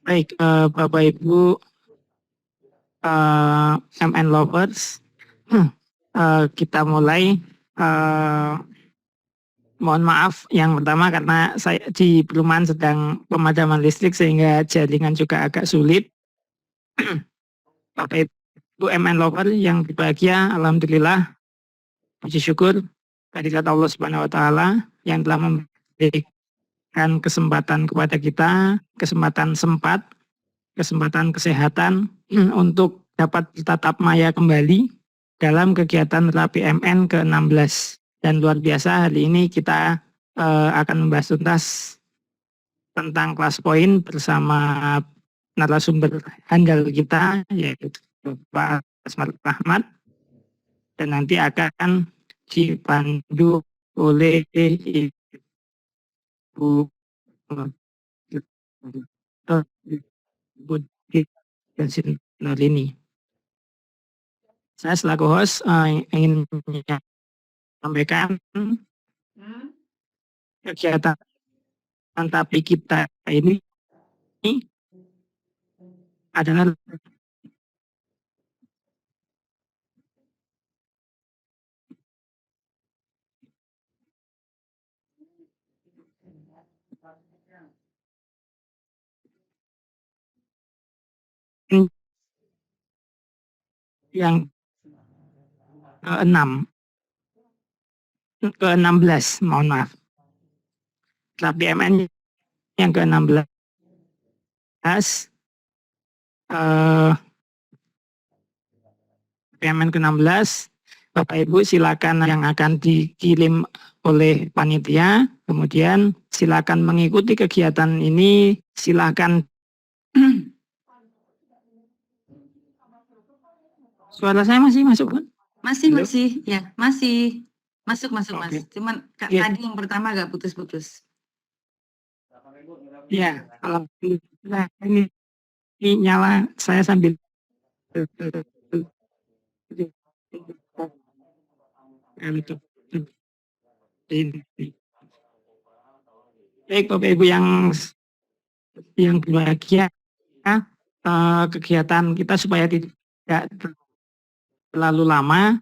Baik, Bapak Ibu MN Lovers, kita mulai. Mohon maaf yang pertama karena saya di perumahan sedang pemadaman listrik sehingga jaringan juga agak sulit. Bapak Ibu MN Lover yang berbahagia, alhamdulillah, puji syukur kehadirat Allah Subhanahu wa taala yang telah memberikan kesempatan kepada kita, kesempatan sempat, kesempatan kesehatan untuk dapat bertatap maya kembali dalam kegiatan terapi MN ke-16. Dan luar biasa hari ini kita akan membahas tuntas tentang kelas poin bersama narasumber handal kita yaitu Pak Asmar Rahmat, dan nanti akan dipandu oleh Ibu Budi Nolini. Saya selaku host ingin menyampaikan kegiatan tapi kita ini adalah yang ke-16, mohon maaf. Terapi MN yang ke-16. MN ke-16, Bapak Ibu silakan yang akan dikirim oleh panitia, kemudian silakan mengikuti kegiatan ini, silakan. Suara saya masih masuk, Bun? Masih, ya, masih. Masuk, Mas. Cuman Ya. tadi yang pertama agak putus-putus. Ya, alhamdulillah ini nyala, saya sambil baik Bapak Ibu yang berbahagia, kegiatan kita supaya tidak terlalu lama,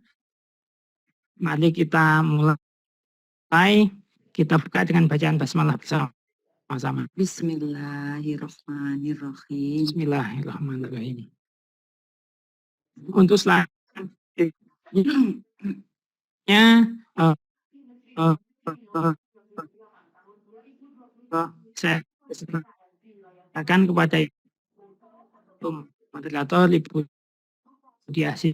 mari kita mulai. Kita buka dengan bacaan basmalah bersama-sama. Bismillahirrahmanirrahim. Bismillahirrahmanirrahim. Untuk selanjutnya saya akan kepada Ibu Moderator, Ibu Diasi.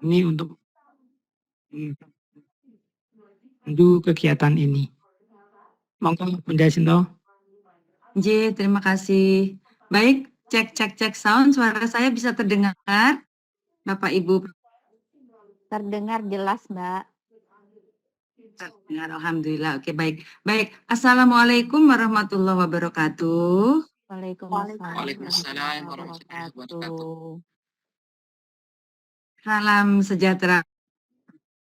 Ini untuk kegiatan ini. Monggo Bunda Sinto. Terima kasih. Baik, cek sound, suara saya bisa terdengar, Bapak Ibu? Terdengar jelas, Mbak. Terdengar, alhamdulillah. Oke, baik. Assalamualaikum warahmatullahi wabarakatuh. Waalaikumsalam warahmatullahi wabarakatuh. Salam sejahtera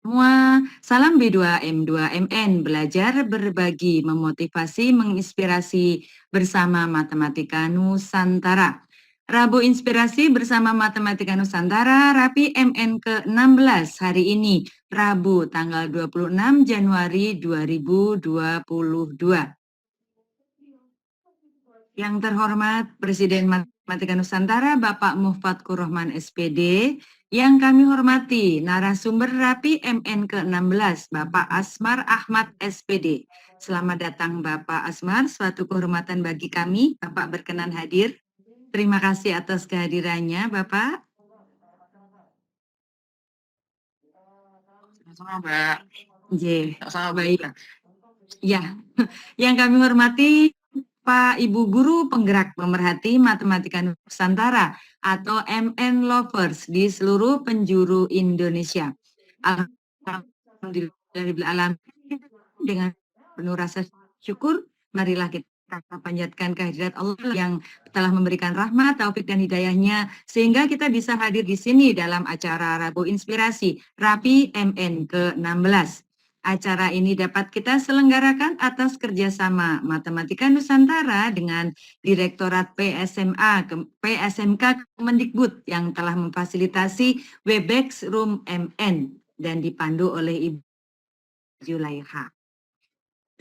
semua, salam B2M2MN, belajar, berbagi, memotivasi, menginspirasi bersama Matematika Nusantara. Rabu Inspirasi bersama Matematika Nusantara, Rapi MN ke-16 hari ini, Rabu tanggal 26 Januari 2022. Yang terhormat Presiden Matematika Nusantara, Bapak Muhfatkur Rahman SPD, yang kami hormati narasumber Rapi MN ke-16, Bapak Asmar Ahmad SPD. Selamat datang Bapak Asmar, suatu kehormatan bagi kami, Bapak berkenan hadir. Terima kasih atas kehadirannya, Bapak. Sama Mbak. Baik. Ya, yang kami hormati Pak Ibu Guru Penggerak Pemerhati Matematika Nusantara atau MN Lovers di seluruh penjuru Indonesia. Alhamdulillah dengan penuh rasa syukur, marilah kita panjatkan kehadirat Allah yang telah memberikan rahmat, taufik dan hidayahnya sehingga kita bisa hadir di sini dalam acara Rabu Inspirasi Rapi MN ke-16. Acara ini dapat kita selenggarakan atas kerjasama Matematika Nusantara dengan Direktorat PSMK Kemendikbud yang telah memfasilitasi Webex Room MN dan dipandu oleh Ibu Julaiha.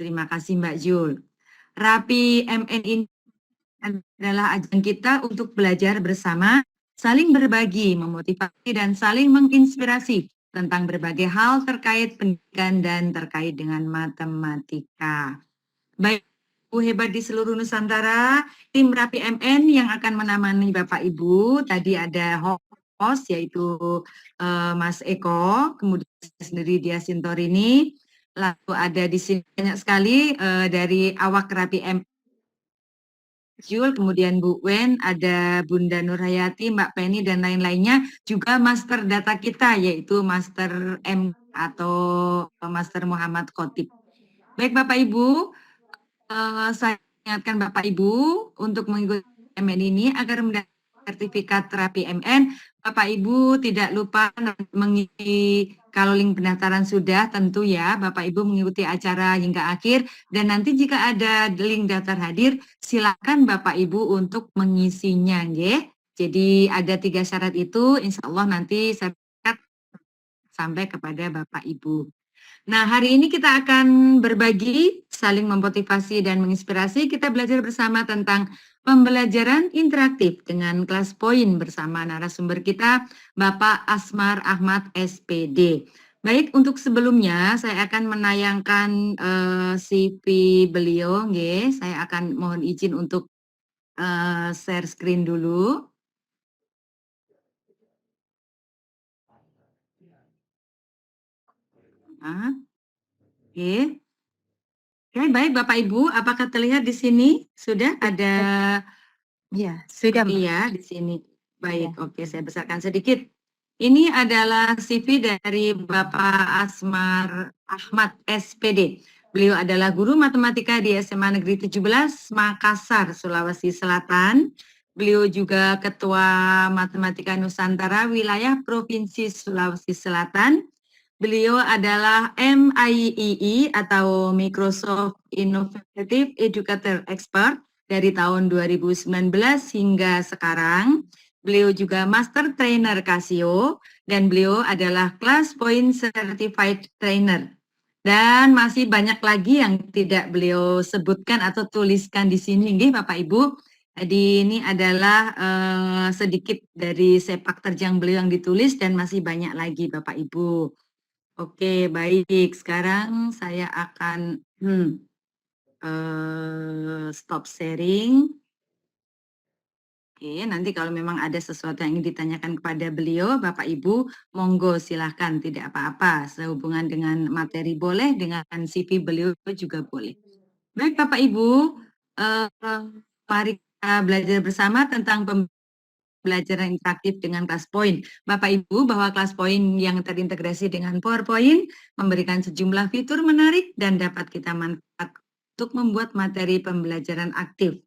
Terima kasih Mbak Jul. Rapi MN ini adalah ajang kita untuk belajar bersama, saling berbagi, memotivasi, dan saling menginspirasi tentang berbagai hal terkait pendidikan dan terkait dengan matematika. Baik, Ibu hebat di seluruh Nusantara, tim Rapi MN yang akan menemani Bapak Ibu, tadi ada host yaitu Mas Eko, kemudian saya sendiri Dia Sintorini, lalu ada di sini banyak sekali dari awak Rapi MN, Jul, kemudian Bu Wen, ada Bunda Nurhayati, Mbak Penny, dan lain-lainnya, juga master data kita, yaitu Master M atau Master Muhammad Khotib. Baik Bapak Ibu, saya ingatkan Bapak Ibu untuk mengikuti MN ini agar mendapat sertifikat terapi MN. Bapak Ibu tidak lupa mengisi, kalau link pendaftaran sudah tentu ya, Bapak Ibu mengikuti acara hingga akhir, dan nanti jika ada link daftar hadir, silakan Bapak Ibu untuk mengisinya, nggih. Jadi ada 3 syarat itu, insya Allah nanti sertifikat sampai kepada Bapak Ibu. Nah, hari ini kita akan berbagi, saling memotivasi dan menginspirasi. Kita belajar bersama tentang pembelajaran interaktif dengan kelas poin bersama narasumber kita, Bapak Asmar Ahmad SPD. Baik, untuk sebelumnya saya akan menayangkan CV beliau, nggih. Saya akan mohon izin untuk share screen dulu. Oke. Oke, baik Bapak Ibu, apakah terlihat di sini sudah ada? Ya, sudah Mbak. Iya, di sini. Baik, oke, saya besarkan sedikit. Ini adalah CV dari Bapak Asmar Ahmad SPD. Beliau adalah guru matematika di SMA Negeri 17 Makassar, Sulawesi Selatan. Beliau juga Ketua Matematika Nusantara Wilayah Provinsi Sulawesi Selatan. Beliau adalah MIEE atau Microsoft Innovative Educator Expert dari tahun 2019 hingga sekarang. Beliau juga Master Trainer Casio dan beliau adalah Class Point Certified Trainer. Dan masih banyak lagi yang tidak beliau sebutkan atau tuliskan di sini, nggih Bapak Ibu. Jadi ini adalah sedikit dari sepak terjang beliau yang ditulis dan masih banyak lagi Bapak Ibu. Oke, baik. Sekarang saya akan stop sharing. Oke, nanti kalau memang ada sesuatu yang ingin ditanyakan kepada beliau, Bapak Ibu, monggo silahkan, tidak apa-apa. Sehubungan dengan materi boleh, dengan CV beliau juga boleh. Baik Bapak Ibu, mari kita belajar bersama tentang pembelajaran interaktif dengan kelas poin. Bapak Ibu, bahwa kelas poin yang terintegrasi dengan PowerPoint memberikan sejumlah fitur menarik dan dapat kita manfaatkan untuk membuat materi pembelajaran aktif.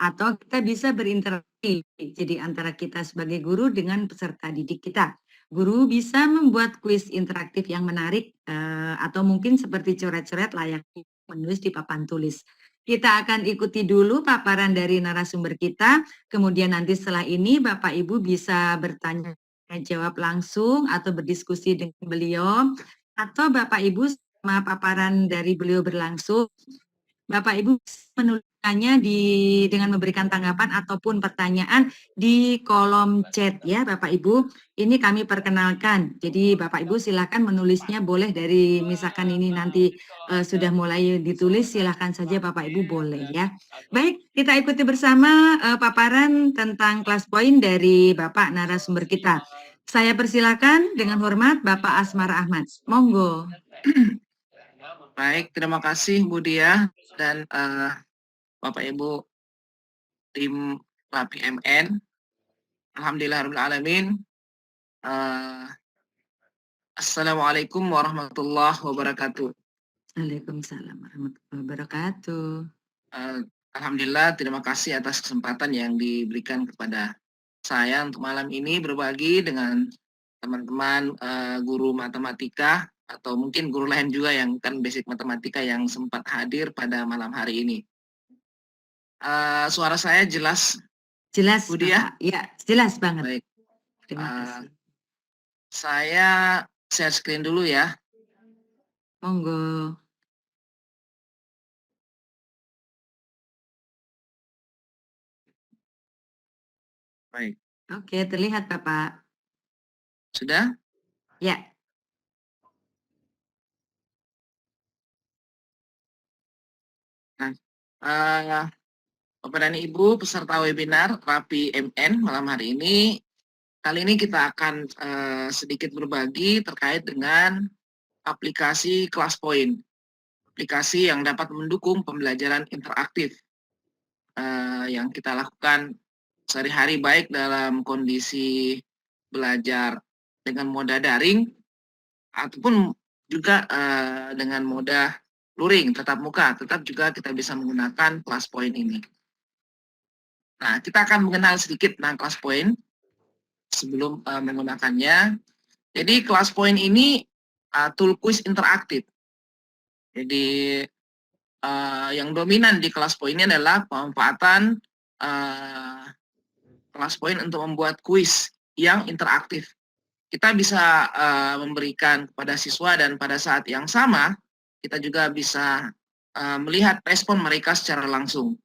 Atau kita bisa berinteraksi, jadi antara kita sebagai guru dengan peserta didik kita. Guru bisa membuat kuis interaktif yang menarik atau mungkin seperti coret-coret layaknya menulis di papan tulis. Kita akan ikuti dulu paparan dari narasumber kita, kemudian nanti setelah ini Bapak Ibu bisa bertanya jawab langsung atau berdiskusi dengan beliau, atau Bapak Ibu sama paparan dari beliau berlangsung, Bapak Ibu menuliskannya dengan memberikan tanggapan ataupun pertanyaan di kolom chat ya Bapak Ibu. Ini kami perkenalkan. Jadi Bapak Ibu silakan menulisnya, boleh dari misalkan ini nanti sudah mulai ditulis, silakan saja Bapak Ibu boleh ya. Baik, kita ikuti bersama paparan tentang kelas poin dari Bapak narasumber kita. Saya persilakan dengan hormat Bapak Asmar Ahmad. Monggo. Baik, terima kasih Bu Dia dan Bapak Ibu tim Rapi MN. Alhamdulillahirrahmanirrahim. Assalamualaikum warahmatullahi wabarakatuh. Waalaikumsalam warahmatullahi wabarakatuh. Alhamdulillah, terima kasih atas kesempatan yang diberikan kepada saya untuk malam ini berbagi dengan teman-teman guru matematika atau mungkin guru lain juga yang kan basic matematika yang sempat hadir pada malam hari ini. Suara saya jelas, Jelas, Budi ya? Bapak. Ya, jelas banget. Baik, Terima kasih. saya share screen dulu ya. Monggo. Baik, Oke, terlihat Bapak. sudah? Ya, Nah, Bapak dan Ibu peserta webinar Rapi MN malam hari ini, kali ini kita akan sedikit berbagi terkait dengan aplikasi ClassPoint, aplikasi yang dapat mendukung pembelajaran interaktif yang kita lakukan sehari-hari baik dalam kondisi belajar dengan moda daring ataupun juga dengan moda luring, tatap muka, tetap juga kita bisa menggunakan ClassPoint ini. Nah, kita akan mengenal sedikit tentang ClassPoint sebelum menggunakannya. Jadi ClassPoint ini tool quiz interaktif. Jadi yang dominan di ClassPoint ini adalah pemanfaatan ClassPoint untuk membuat quiz yang interaktif. Kita bisa memberikan kepada siswa dan pada saat yang sama kita juga bisa melihat respon mereka secara langsung.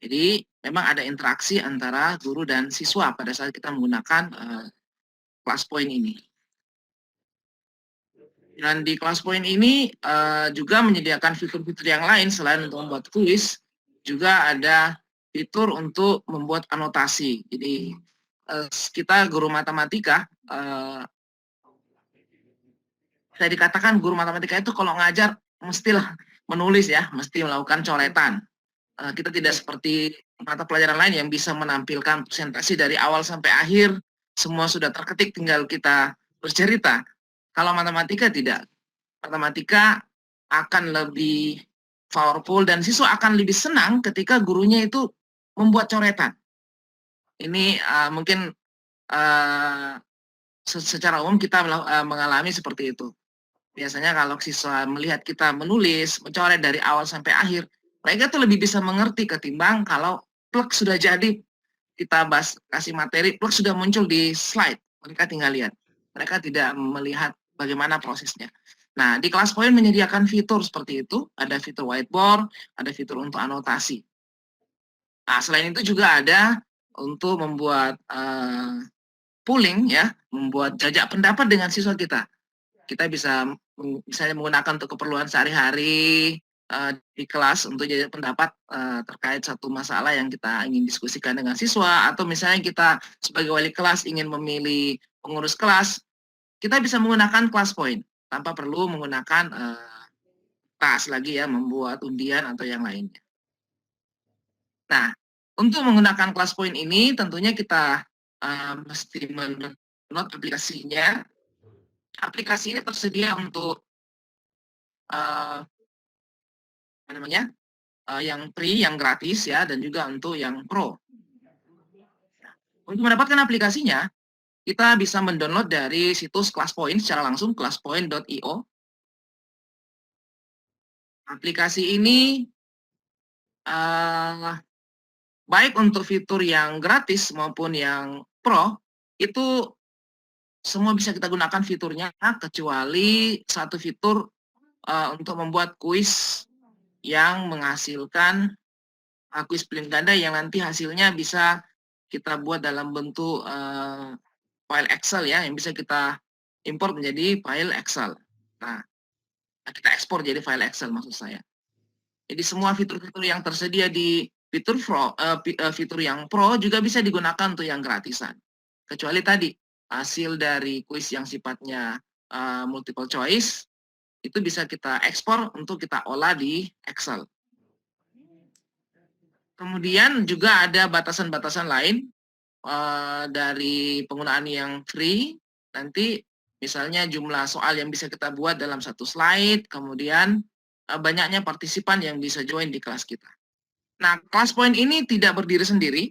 Jadi memang ada interaksi antara guru dan siswa pada saat kita menggunakan ClassPoint ini. Dan di ClassPoint ini juga menyediakan fitur-fitur yang lain selain untuk membuat kuis, juga ada fitur untuk membuat anotasi. Jadi kita guru matematika, saya dikatakan guru matematika itu kalau ngajar mestilah menulis ya, mesti melakukan coretan. Kita tidak seperti mata pelajaran lain yang bisa menampilkan presentasi dari awal sampai akhir, semua sudah terketik, tinggal kita bercerita. Kalau matematika tidak. Matematika akan lebih powerful dan siswa akan lebih senang ketika gurunya itu membuat coretan. Ini mungkin secara umum kita mengalami seperti itu. Biasanya kalau siswa melihat kita menulis, mencoret dari awal sampai akhir, mereka tuh lebih bisa mengerti ketimbang kalau plug sudah jadi, kita kasih materi, plug sudah muncul di slide, mereka tinggal lihat. Mereka tidak melihat bagaimana prosesnya. Nah, di ClassPoint menyediakan fitur seperti itu, ada fitur whiteboard, ada fitur untuk anotasi. Nah, selain itu juga ada untuk membuat polling ya, membuat jajak pendapat dengan siswa kita. Kita bisa misalnya menggunakan untuk keperluan sehari-hari di kelas untuk jadi pendapat terkait satu masalah yang kita ingin diskusikan dengan siswa, atau misalnya kita sebagai wali kelas ingin memilih pengurus kelas, kita bisa menggunakan ClassPoint tanpa perlu menggunakan tas lagi ya, membuat undian atau yang lainnya. Nah, untuk menggunakan ClassPoint ini tentunya kita mesti mendownload aplikasinya. Aplikasi ini tersedia untuk yang free, yang gratis ya, dan juga untuk yang pro. Untuk mendapatkan aplikasinya, kita bisa mendownload dari situs ClassPoint secara langsung, classpoint.io. Aplikasi ini baik untuk fitur yang gratis maupun yang pro, itu semua bisa kita gunakan fiturnya, kecuali satu fitur untuk membuat kuis yang menghasilkan kuis pilihan ganda yang nanti hasilnya bisa kita buat dalam bentuk file Excel ya, yang bisa kita import menjadi file Excel. Nah, kita ekspor jadi file Excel maksud saya. Jadi semua fitur-fitur yang tersedia di fitur yang pro juga bisa digunakan untuk yang gratisan. Kecuali tadi hasil dari kuis yang sifatnya multiple choice itu bisa kita ekspor untuk kita olah di Excel. Kemudian juga ada batasan-batasan lain dari penggunaan yang free. Nanti misalnya jumlah soal yang bisa kita buat dalam satu slide, kemudian banyaknya partisipan yang bisa join di kelas kita. Nah, ClassPoint ini tidak berdiri sendiri.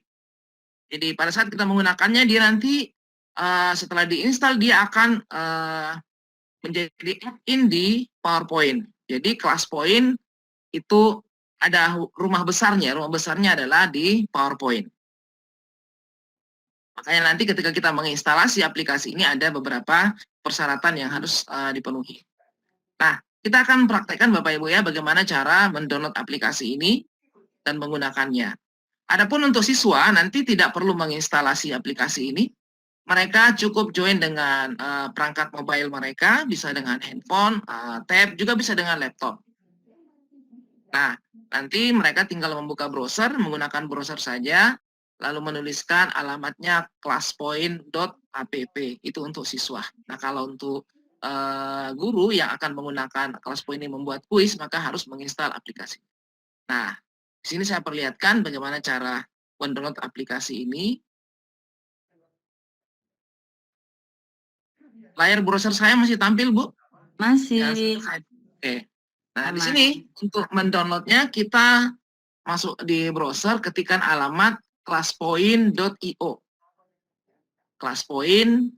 Jadi pada saat kita menggunakannya, dia nanti setelah diinstal dia akan menjadi add-in di PowerPoint. Jadi ClassPoint itu ada rumah besarnya adalah di PowerPoint. Makanya nanti ketika kita menginstalasi aplikasi ini ada beberapa persyaratan yang harus dipenuhi. Nah, kita akan praktekkan Bapak Ibu ya bagaimana cara mendownload aplikasi ini dan menggunakannya. Adapun untuk siswa nanti tidak perlu menginstalasi aplikasi ini. Mereka cukup join dengan perangkat mobile mereka, bisa dengan handphone, tab, juga bisa dengan laptop. Nah, nanti mereka tinggal membuka browser, menggunakan browser saja, lalu menuliskan alamatnya classpoint.app, itu untuk siswa. Nah, kalau untuk guru yang akan menggunakan ClassPoint ini membuat kuis, maka harus menginstal aplikasi. Nah, di sini saya perlihatkan bagaimana cara mendownload aplikasi ini. Layar browser saya masih tampil, Bu? Masih. Oke. Nah, di sini untuk mendownloadnya kita masuk di browser, ketikkan alamat classpoint.io. Classpoint.io.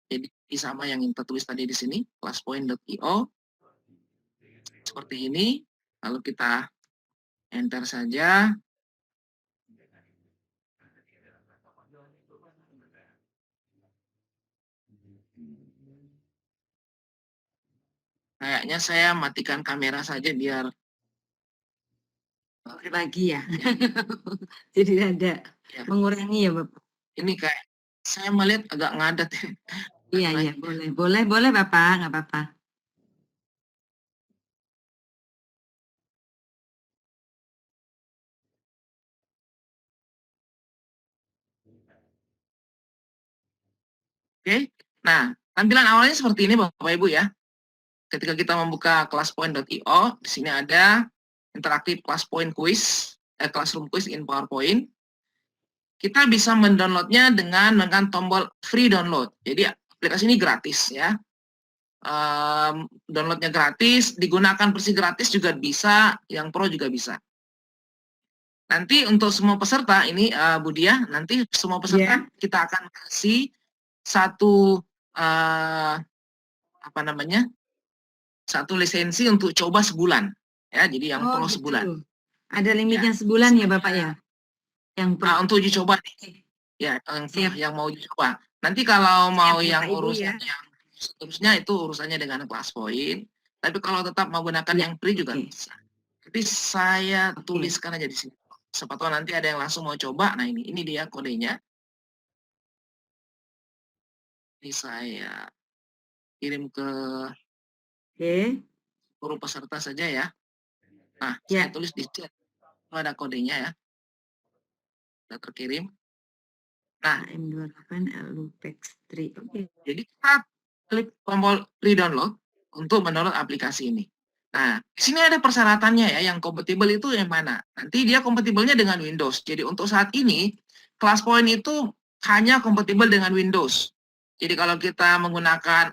Jadi sama yang tertulis tadi di sini, classpoint.io. Seperti ini. Lalu kita enter saja. Kayaknya saya matikan kamera saja biar berbagi ya. Jadi ada ya. mengurangi ya, Bapak. Ini kayak saya melihat agak ngadat. Iya, boleh Bapak, nggak apa-apa. Oke. Nah, tampilan awalnya seperti ini Bapak Ibu ya. Ketika kita membuka classpoint.io, di sini ada interaktif classpoint quiz, classroom quiz in PowerPoint. Kita bisa mendownloadnya dengan tombol free download. Jadi aplikasi ini gratis ya. Downloadnya gratis, digunakan versi gratis juga bisa, yang pro juga bisa. Nanti untuk semua peserta ini Budia, nanti semua peserta kita akan kasih satu satu lisensi untuk coba sebulan ya, jadi yang pro gitu. sebulan. Ada limitnya sebulan ya Bapak ya? Yang pro. Untuk uji coba nih. Ya, yang mau uji coba. Nanti kalau mau yang urusan yang seterusnya itu urusannya dengan ClassPoint. Tapi kalau tetap menggunakan yang free juga bisa. Tapi saya tuliskan aja di sini. Siapa tahu nanti ada yang langsung mau coba. Nah, ini dia kodenya. Ini saya kirim ke seluruh peserta saja ya. Nah, saya tulis di chat. Ada kodenya ya. Sudah terkirim. Nah, M28 LUPEX3. Oke. Jadi kita klik tombol re-download untuk mendownload aplikasi ini. Nah, di sini ada persyaratannya ya, yang kompatibel itu yang mana? Nanti dia kompatibelnya dengan Windows. Jadi untuk saat ini, ClassPoint itu hanya kompatibel dengan Windows. Jadi kalau kita menggunakan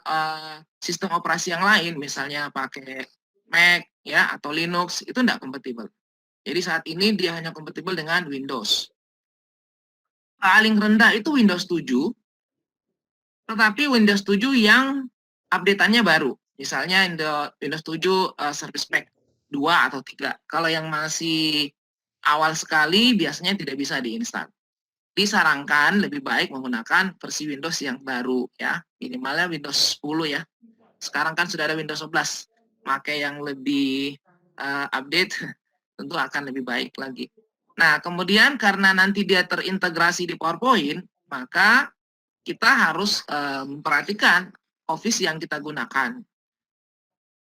sistem operasi yang lain, misalnya pakai Mac ya atau Linux, itu tidak kompatibel. Jadi saat ini dia hanya kompatibel dengan Windows. Paling rendah itu Windows 7, tetapi Windows 7 yang update-annya baru. Misalnya Windows 7 Service Pack 2 atau 3. Kalau yang masih awal sekali biasanya tidak bisa diinstal. Disarankan lebih baik menggunakan versi Windows yang baru ya. Minimalnya Windows 10 ya. Sekarang kan sudah ada Windows 11. Pakai yang lebih update tentu akan lebih baik lagi. Nah, kemudian karena nanti dia terintegrasi di PowerPoint, maka kita harus memperhatikan Office yang kita gunakan.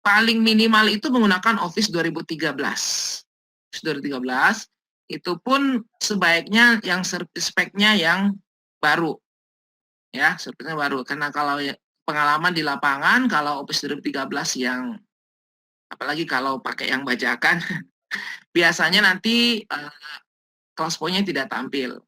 Paling minimal itu menggunakan Office 2013. Office 2013 itu pun sebaiknya yang service pack-nya yang baru. Ya, service-nya baru. Karena kalau pengalaman di lapangan, kalau Office 2013 yang, apalagi kalau pakai yang bajakan, biasanya nanti ClassPoint-nya tidak tampil.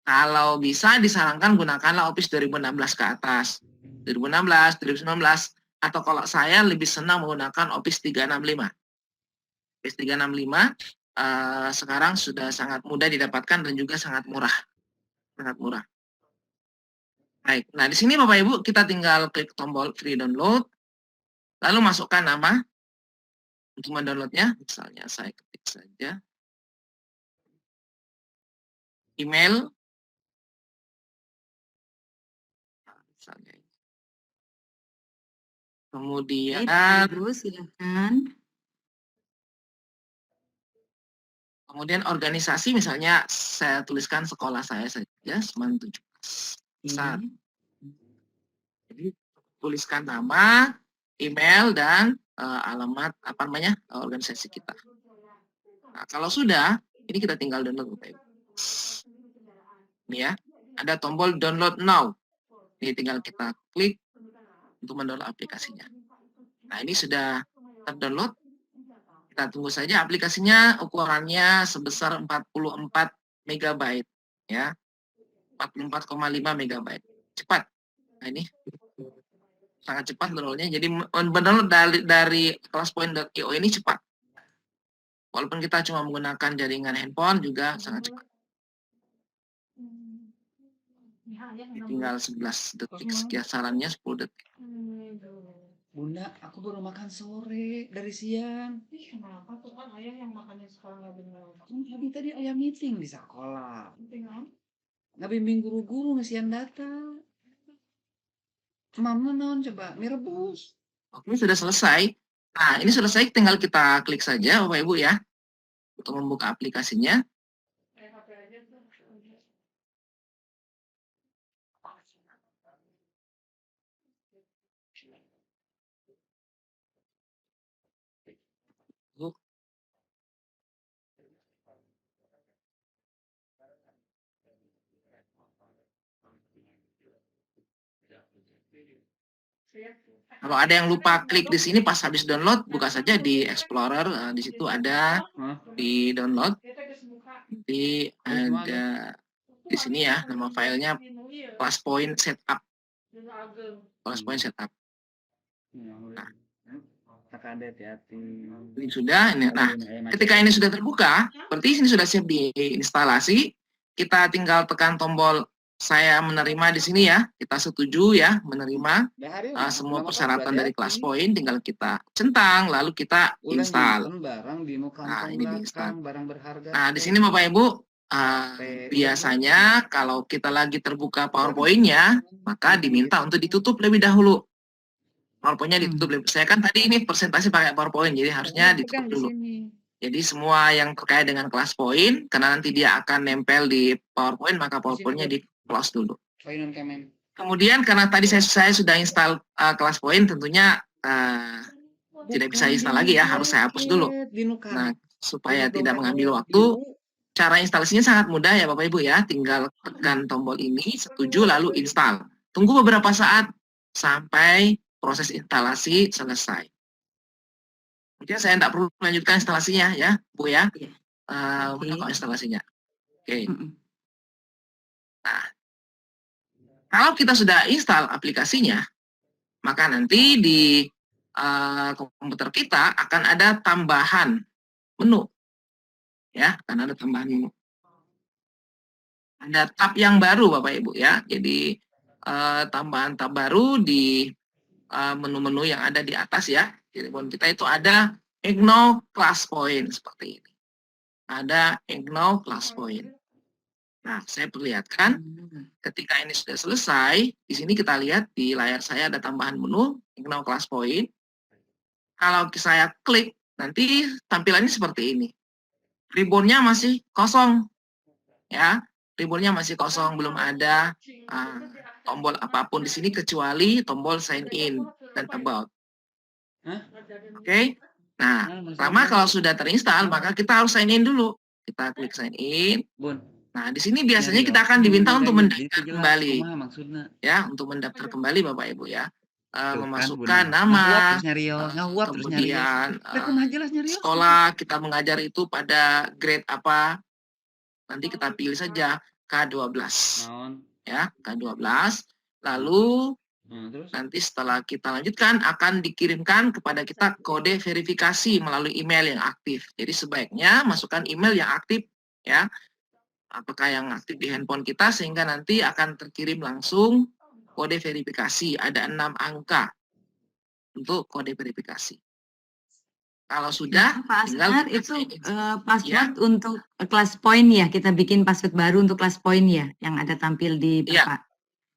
Kalau bisa disarankan gunakanlah Office 2016 ke atas. 2016, 2019, atau kalau saya lebih senang menggunakan Office 365. Office 365 sekarang sudah sangat mudah didapatkan dan juga sangat murah. Sangat murah. Baik, nah di sini Bapak Ibu kita tinggal klik tombol free download, lalu masukkan nama untuk mendownloadnya, misalnya saya ketik saja email, misalnya. Kemudian, Ibu silakan. kemudian organisasi misalnya saya tuliskan sekolah saya saja, Seman 17. Iya. Jadi tuliskan nama, email, dan alamat organisasi kita. Nah, kalau sudah, ini kita tinggal download. Ini ya, ada tombol download now. Ini tinggal kita klik untuk mendownload aplikasinya. Nah, ini sudah terdownload. Kita tunggu saja aplikasinya, ukurannya sebesar 44 MB ya. 44,5 MB. Cepat. Nah, ini sangat cepat downloadnya. Jadi mendownload dari classpoint.io ini cepat. Walaupun kita cuma menggunakan jaringan handphone juga sangat cepat. Tinggal 11 detik, sekian sarannya 10 detik. Bunda, aku baru makan sore dari siang. Ih, kenapa tuh kan ayah yang makannya sekarang nggak benar? Tapi tadi ayah meeting di sekolah. Penting kan? Ngebimbing guru-guru ngesian data. Mama non coba mie rebus. Oke, sudah selesai. Nah, ini selesai, tinggal kita klik saja Bapak Ibu ya, untuk membuka aplikasinya. HP aja tuh. Kalau ada yang lupa klik di sini pas habis download, buka saja di Explorer. Di situ ada di download. Nanti ada di sini ya, nama filenya ClassPoint Setup. ClassPoint Setup. Nah, ini sudah. Nah, ketika ini sudah terbuka, berarti ini sudah siap diinstalasi. Kita tinggal tekan tombol saya menerima di sini ya, kita setuju ya menerima semua persyaratan dari ClassPoint, tinggal kita centang lalu kita install. Nah, ini diinstal. Nah, di sini Bapak Ibu biasanya kalau kita lagi terbuka PowerPoint-nya, maka diminta untuk ditutup lebih dahulu. PowerPoint-nya ditutup. Saya kan tadi ini presentasi pakai PowerPoint, jadi harusnya ditutup dulu. Jadi semua yang terkait dengan ClassPoint, karena nanti dia akan nempel di PowerPoint, maka PowerPoint-nya di close dulu. Kemudian karena tadi saya sudah install ClassPoint, tentunya tidak bisa install lagi ya, harus saya hapus dulu. Nah, supaya tidak mengambil waktu, cara instalasinya sangat mudah ya Bapak Ibu ya, tinggal tekan tombol ini, setuju lalu install. Tunggu beberapa saat sampai proses instalasi selesai. Kemudian saya tidak perlu melanjutkan instalasinya ya, Bu ya. Untuk instalasinya. Oke. Nah, kalau kita sudah install aplikasinya, maka nanti di komputer kita akan ada tambahan menu. Ya, akan ada tambahan menu. Ada tab yang baru Bapak Ibu ya. Jadi tambahan tab baru di menu-menu yang ada di atas ya. Di handphone kita itu ada Ignore ClassPoint seperti ini. Ada Ignore ClassPoint. Nah, saya perlihatkan ketika ini sudah selesai, di sini kita lihat di layar saya ada tambahan menu Ignore ClassPoint. Kalau saya klik, nanti tampilannya seperti ini. Ribbon-nya masih kosong. Ya, ribbon-nya masih kosong, belum ada tombol apapun di sini kecuali tombol sign in dan about. Oke. Nah, pertama kalau sudah terinstall, maka kita harus sign in dulu. Kita klik sign in. Nah, di sini biasanya kita akan diminta untuk mendaftar kembali. Ya, untuk mendaftar kembali Bapak Ibu ya. Memasukkan nama, kemudian sekolah kita mengajar itu pada grade apa. Nanti kita pilih saja K12. Ya, K12. Lalu nanti setelah kita lanjutkan akan dikirimkan kepada kita kode verifikasi melalui email yang aktif. Jadi sebaiknya masukkan email yang aktif ya. Apakah yang aktif di handphone kita sehingga nanti akan terkirim langsung kode verifikasi, ada 6 angka untuk kode verifikasi. Kalau sudah, Pak tinggal Asmar, kita itu sign in. password untuk kelas poin ya, kita bikin password baru untuk kelas poin ya, yang ada tampil di Iya. Bapak.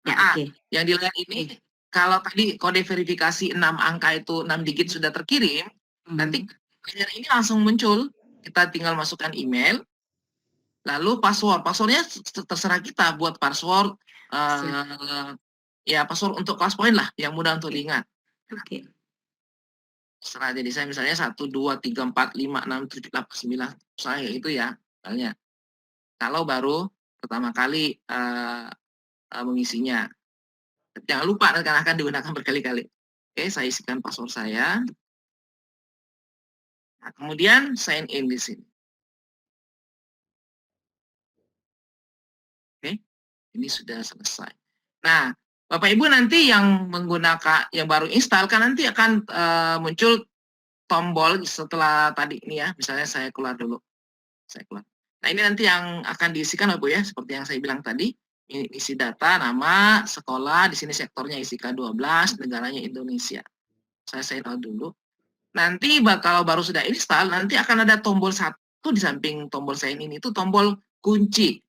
Ya, Ah, oke. yang dilihat ini, kalau tadi kode verifikasi 6 angka itu 6 digit sudah terkirim, nanti banner ini langsung muncul. Kita tinggal masukkan email, lalu password. Passwordnya terserah kita buat password, ya password untuk kelas poin lah, yang mudah untuk diingat. Oke. Terserah, jadi saya misalnya 1, 2, 3, 4, 5, 6, 7, 8, 9, saya itu ya, misalnya. Kalau baru pertama kali mengisinya. Jangan lupa, karena akan digunakan berkali-kali. Oke, saya isikan password saya. Nah, kemudian sign in di sini. Oke, ini sudah selesai. Nah, Bapak Ibu nanti yang menggunakan, yang baru install kan nanti akan muncul tombol setelah tadi ini ya. Misalnya saya keluar dulu. Saya keluar. Nah, ini nanti yang akan diisikan Bapak ya, seperti yang saya bilang tadi. Ini isi data, nama, sekolah, di sini sektornya isi K12, negaranya Indonesia. Saya sign out dulu. Nanti kalau baru sudah install, nanti akan ada tombol satu di samping tombol sign in itu tombol kunci.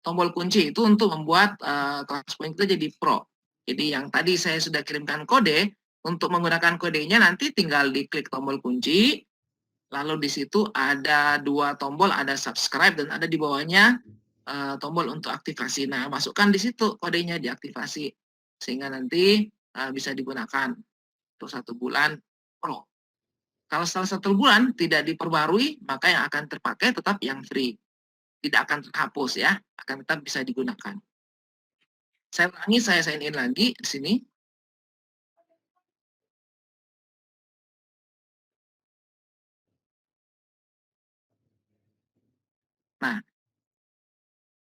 Tombol kunci itu untuk membuat kelas poin kita jadi pro. Jadi yang tadi saya sudah kirimkan kode, untuk menggunakan kodenya nanti tinggal diklik tombol kunci, lalu di situ ada 2 tombol, ada subscribe dan ada di bawahnya tombol untuk aktivasi. Nah, masukkan di situ kodenya, diaktifasi sehingga nanti bisa digunakan untuk 1 bulan pro. Kalau setelah 1 bulan tidak diperbarui, maka yang akan terpakai tetap yang free. Tidak akan terhapus ya, akan tetap bisa digunakan. Saya ulangi, saya sign in lagi di sini. Nah,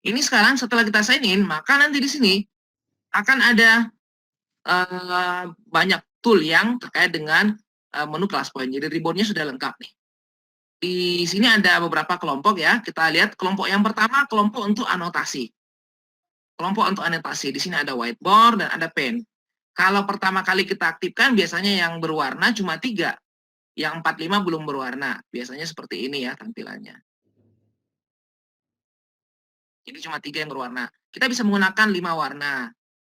ini sekarang setelah kita sign in, maka nanti di sini akan ada banyak tool yang terkait dengan menu kelas poin. Jadi ribbonnya sudah lengkap nih. Di sini ada beberapa kelompok ya. Kita lihat kelompok yang pertama, kelompok untuk anotasi. Kelompok untuk anotasi. Di sini ada whiteboard dan ada pen. Kalau pertama kali kita aktifkan, biasanya yang berwarna cuma 3. Yang 45 belum berwarna. Biasanya seperti ini ya tampilannya. Ini cuma 3 yang berwarna. Kita bisa menggunakan 5 warna.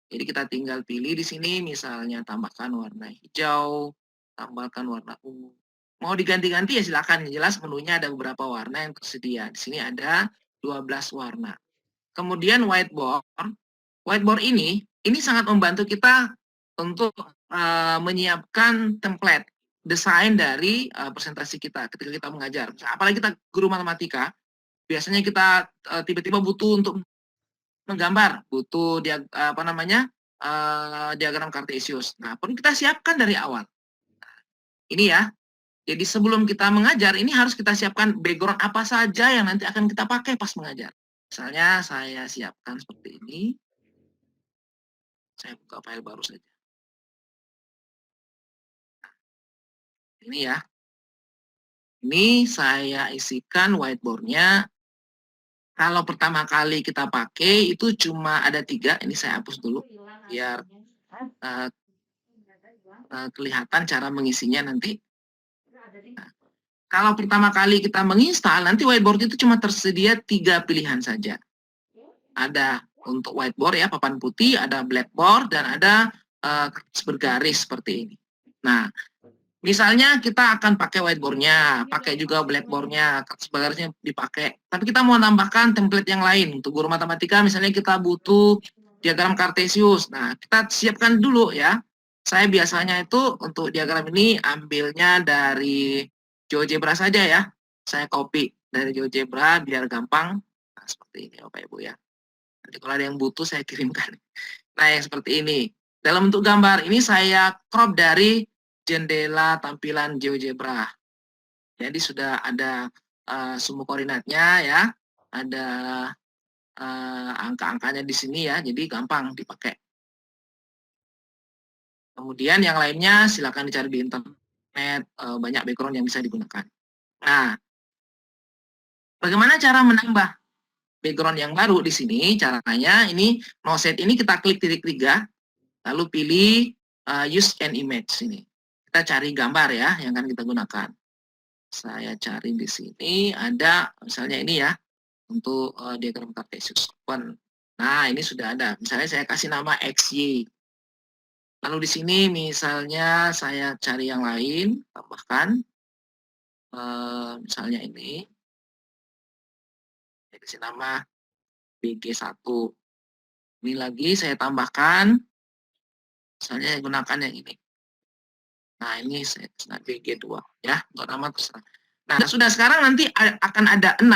Jadi kita tinggal pilih di sini, misalnya tambahkan warna hijau, tambahkan warna ungu. Mau diganti-ganti ya silakan. Yang jelas menunya ada beberapa warna yang tersedia. Di sini ada 12 warna. Kemudian whiteboard. Whiteboard ini sangat membantu kita untuk menyiapkan template desain dari presentasi kita ketika kita mengajar. Apalagi kita guru matematika, biasanya kita tiba-tiba butuh untuk menggambar, butuh diagram kartesius. Nah, perlu kita siapkan dari awal. Ini ya. Jadi sebelum kita mengajar, ini harus kita siapkan background apa saja yang nanti akan kita pakai pas mengajar. Misalnya saya siapkan seperti ini. Saya buka file baru saja. Ini ya. Ini saya isikan whiteboard-nya. Kalau pertama kali kita pakai itu cuma ada 3. Ini saya hapus dulu biar kelihatan cara mengisinya nanti. Nah, kalau pertama kali kita menginstal, nanti whiteboard itu cuma tersedia 3 pilihan saja. Ada untuk whiteboard ya, papan putih, ada blackboard, dan ada bergaris seperti ini. Nah, misalnya kita akan pakai whiteboard-nya, pakai juga blackboard-nya, sebenarnya dipakai. Tapi kita mau tambahkan template yang lain. Untuk guru matematika misalnya kita butuh diagram kartesius. Nah, kita siapkan dulu ya. Saya biasanya itu untuk diagram ini ambilnya dari GeoGebra saja ya. Saya copy dari GeoGebra biar gampang. Nah, seperti ini Bapak Ibu ya. Nanti kalau ada yang butuh saya kirimkan. Nah, yang seperti ini. Dalam bentuk gambar ini saya crop dari jendela tampilan GeoGebra. Jadi sudah ada sumbu koordinatnya ya, ada angka-angkanya di sini ya, jadi gampang dipakai. Kemudian yang lainnya silakan dicari di internet, banyak background yang bisa digunakan. Nah, bagaimana cara menambah background yang baru di sini? Caranya ini no set ini kita klik titik 3, Lalu pilih use an image ini. Kita cari gambar ya yang akan kita gunakan. Saya cari di sini ada misalnya ini ya untuk diagram Cartesius open. Nah, ini sudah ada. Misalnya saya kasih nama XY. Lalu di sini misalnya saya cari yang lain, tambahkan misalnya ini. Saya kasih nama BG1. Ini lagi saya tambahkan misalnya saya gunakan yang ini. Nah, ini saya BG2 ya, untuk nama terserah. Nah, sudah sekarang nanti akan ada 6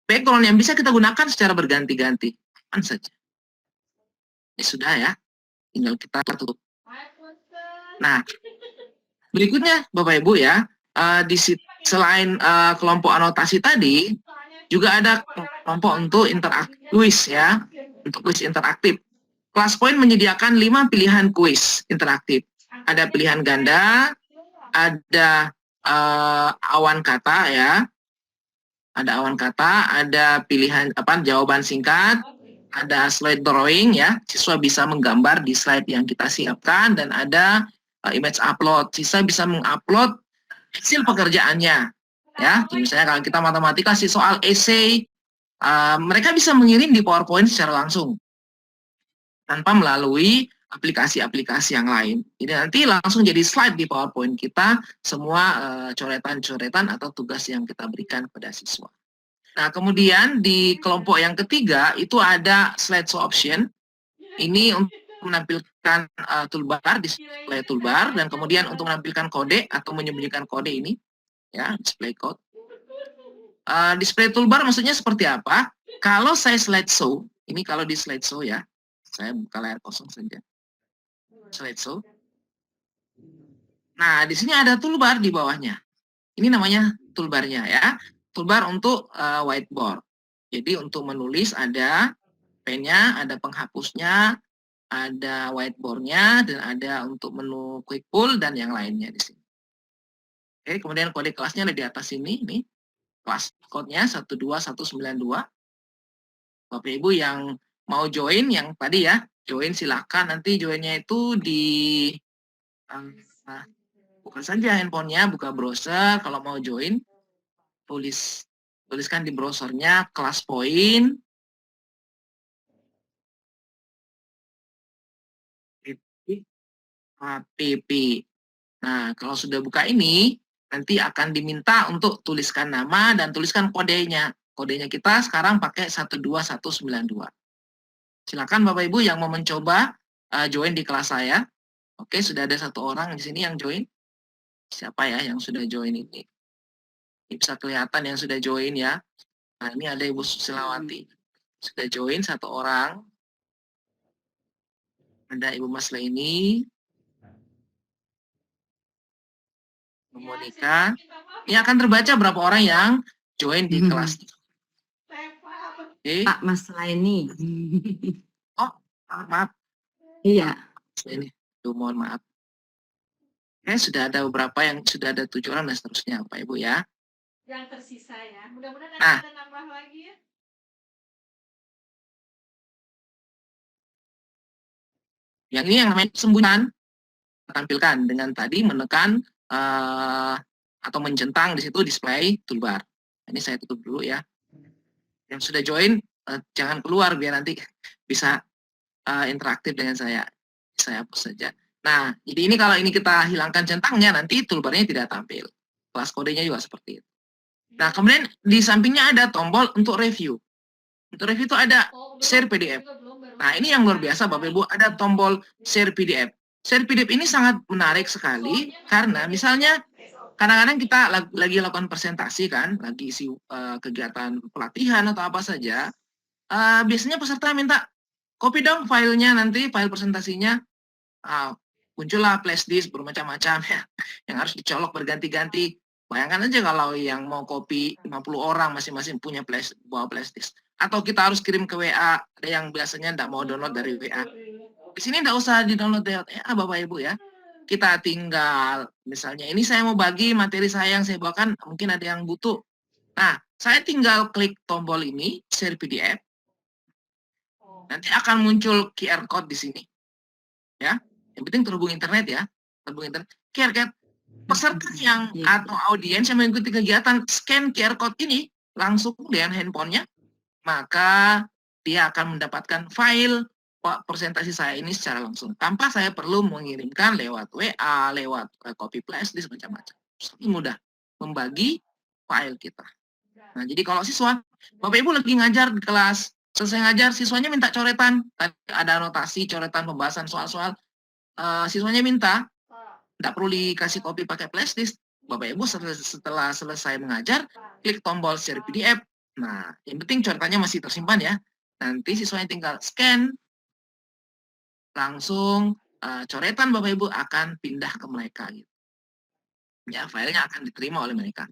background yang bisa kita gunakan secara berganti-ganti. Kan saja. Ini sudah ya. Tinggal kita tutup. Nah, berikutnya Bapak Ibu ya, selain kelompok anotasi tadi, juga ada kelompok untuk kuis ya, untuk kuis interaktif. ClassPoint menyediakan 5 pilihan kuis interaktif. Ada pilihan ganda, ada awan kata ya, ada pilihan jawaban singkat, ada slide drawing ya, siswa bisa menggambar di slide yang kita siapkan, dan ada image upload, siswa bisa mengupload hasil pekerjaannya ya. Misalnya kalau kita matematika kasih soal essay, mereka bisa mengirim di PowerPoint secara langsung tanpa melalui aplikasi-aplikasi yang lain. Jadi nanti langsung jadi slide di PowerPoint kita semua coretan-coretan atau tugas yang kita berikan kepada siswa. Nah, kemudian di kelompok yang ketiga itu ada slideshow option. Ini untuk menampilkan toolbar, display toolbar, dan kemudian untuk menampilkan kode atau menyembunyikan kode ini, ya, display code. Display toolbar maksudnya seperti apa? Kalau saya slideshow, ini kalau di slideshow ya, saya buka layar kosong saja. Slideshow. Nah, di sini ada toolbar di bawahnya. Ini namanya toolbarnya ya. Toolbar untuk whiteboard. Jadi untuk menulis ada pennya, ada penghapusnya, ada whiteboardnya, dan ada untuk menu quick pull dan yang lainnya di sini. Oke, kemudian kode kelasnya ada di atas sini. Ini kelas code-nya 12192. Bapak Ibu yang mau join yang tadi ya, join silakan. Nanti joinnya itu di buka saja handphonenya, buka browser. Kalau mau join, tuliskan di browsernya ClassPoint app. Nah, kalau sudah buka ini, nanti akan diminta untuk tuliskan nama dan tuliskan kodenya. Kodenya kita sekarang pakai 12192. Silakan Bapak Ibu yang mau mencoba join di kelas saya. Oke, sudah ada 1 orang di sini yang join. Siapa ya yang sudah join ini? Ini bisa kelihatan yang sudah join ya. Nah, ini ada Ibu Susilawati. Sudah join 1 orang. Ada Ibu Mas Leni. Monika. Ini akan terbaca berapa orang yang join di kelas. Pak Mas Laini. Oh, maaf. Iya. Ini, mohon maaf. Sudah ada beberapa yang sudah ada 7 orang dan seterusnya, Pak Ibu ya. Yang tersisa ya. Mudah-mudahan Nah, ada nambah lagi ya. Yang ini yang namanya sembunyian, tampilkan dengan tadi menekan atau mencentang di situ display toolbar. Ini saya tutup dulu ya. Yang sudah join jangan keluar biar nanti bisa interaktif dengan saya. Saya hapus saja. Nah, jadi ini kalau ini kita hilangkan centangnya, nanti toolbarnya tidak tampil. Kelas kodenya juga seperti itu. Nah, kemudian di sampingnya ada tombol untuk review. Untuk review itu ada share PDF. Nah, ini yang luar biasa Bapak Ibu, ada tombol share PDF. Share PDF ini sangat menarik sekali karena misalnya kadang-kadang kita lagi lakukan presentasi kan, lagi isi kegiatan pelatihan atau apa saja, biasanya peserta minta copy dong filenya nanti, file presentasinya. Muncullah flash disk bermacam-macam ya, yang harus dicolok berganti-ganti. Bayangkan aja kalau yang mau copy 50 orang masing-masing punya bawa flash disk. Atau kita harus kirim ke WA, ada yang biasanya tidak mau download dari WA. Di sini tidak usah di-download dari WA Bapak Ibu ya. Kita tinggal, misalnya ini saya mau bagi materi saya yang saya bawakan, mungkin ada yang butuh. Nah, saya tinggal klik tombol ini, share PDF. Nanti akan muncul QR code di sini. ya. Yang penting terhubung internet ya, terhubung internet. QR peserta yang Iya. atau audiens yang mengikuti kegiatan scan QR code ini langsung dengan handphonenya, maka dia akan mendapatkan file presentasi saya ini secara langsung tanpa saya perlu mengirimkan lewat WA, lewat copy flash disk macam-macam. Sangat mudah membagi file kita. Nah, jadi kalau siswa, Bapak Ibu lagi ngajar di kelas, selesai ngajar, siswanya minta coretan, ada anotasi, coretan, pembahasan soal-soal, siswanya minta, tidak perlu dikasih copy pakai flash disk. Bapak Ibu setelah selesai mengajar, klik tombol share PDF. Nah, yang penting coretannya masih tersimpan ya. Nanti siswanya tinggal scan, langsung coretan Bapak Ibu akan pindah ke mereka. Gitu. Ya, filenya akan diterima oleh mereka.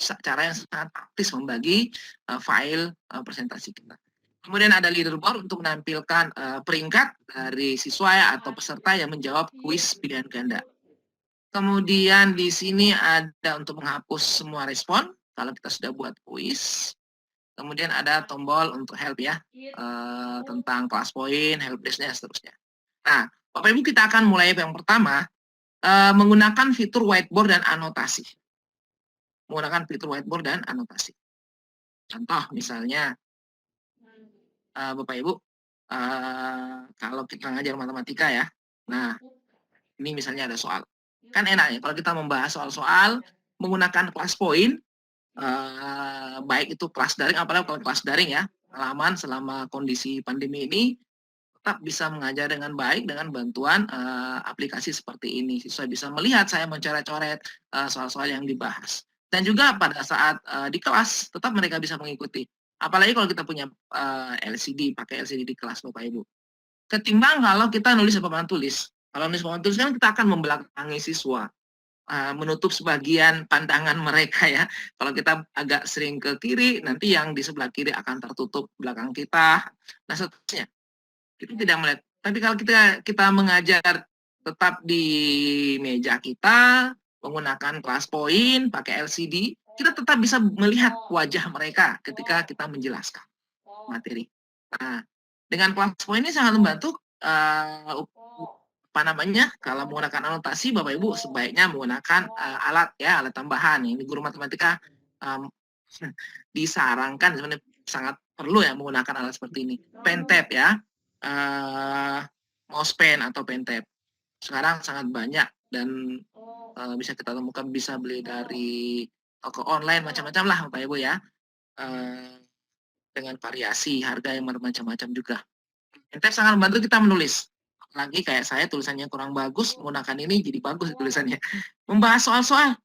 Cara yang sangat praktis membagi file presentasi kita. Kemudian ada leaderboard untuk menampilkan peringkat dari siswa atau peserta yang menjawab kuis pilihan ganda. Kemudian di sini ada untuk menghapus semua respon kalau kita sudah buat kuis. Kemudian ada tombol untuk help ya, tentang kelas poin, help desk-nya, seterusnya. Nah, Bapak Ibu kita akan mulai yang pertama, menggunakan fitur whiteboard dan anotasi. Menggunakan fitur whiteboard dan anotasi. Contoh misalnya, Bapak Ibu, kalau kita ngajar matematika ya, nah ini misalnya ada soal. Kan enak ya kalau kita membahas soal-soal menggunakan kelas poin, baik itu kelas daring, apalagi kalau kelas daring ya, pengalaman selama kondisi pandemi ini, tetap bisa mengajar dengan baik dengan bantuan aplikasi seperti ini. Siswa bisa melihat saya mencoret-coret soal-soal yang dibahas. Dan juga pada saat di kelas, tetap mereka bisa mengikuti. Apalagi kalau kita punya LCD, pakai LCD di kelas Bapak Ibu. Ketimbang kalau kita nulis papan tulis. Kalau nulis papan tulis kan kita akan membelakangi siswa. Menutup sebagian pandangan mereka ya. Kalau kita agak sering ke kiri, nanti yang di sebelah kiri akan tertutup belakang kita. Nah, seterusnya. Itu tidak melihat. Tapi kalau kita mengajar tetap di meja kita, menggunakan kelas poin, pakai LCD, kita tetap bisa melihat wajah mereka ketika kita menjelaskan materi. Nah, dengan kelas poin ini sangat membantu kalau menggunakan anotasi, Bapak Ibu sebaiknya menggunakan alat tambahan. Ini guru matematika disarankan sebenarnya sangat perlu ya menggunakan alat seperti ini. Pen tab ya, mouse pen atau pen tab. Sekarang sangat banyak dan bisa kita temukan, bisa beli dari toko online macam-macam lah Bapak Ibu ya, dengan variasi harga yang macam-macam juga. Pen tab sangat membantu kita menulis. Lagi kayak saya tulisannya kurang bagus, menggunakan ini jadi bagus tulisannya. Membahas soal-soal.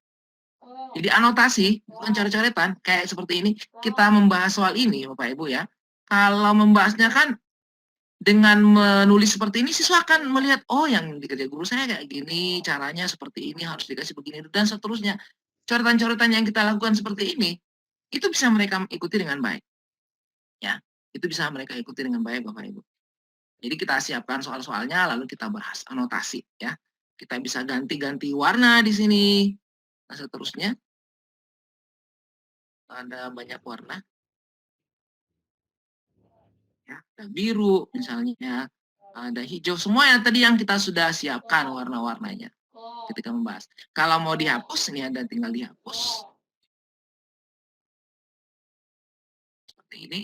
Jadi anotasi, bukan coret-coretan, kayak seperti ini. Kita membahas soal ini, Bapak Ibu ya. Kalau membahasnya kan dengan menulis seperti ini, siswa akan melihat, oh yang dikerja guru saya kayak gini, caranya seperti ini, harus dikasih begini, dan seterusnya. Coretan-coretan yang kita lakukan seperti ini, itu bisa mereka ikuti dengan baik. Ya, itu bisa mereka ikuti dengan baik, Bapak Ibu. Jadi kita siapkan soal-soalnya, lalu kita bahas anotasi ya. Kita bisa ganti-ganti warna di sini. Nah, seterusnya. Ada banyak warna. Ya, ada biru misalnya, ada hijau. Semua yang tadi yang kita sudah siapkan warna-warnanya ketika membahas. Kalau mau dihapus, ini ada tinggal dihapus. Seperti ini.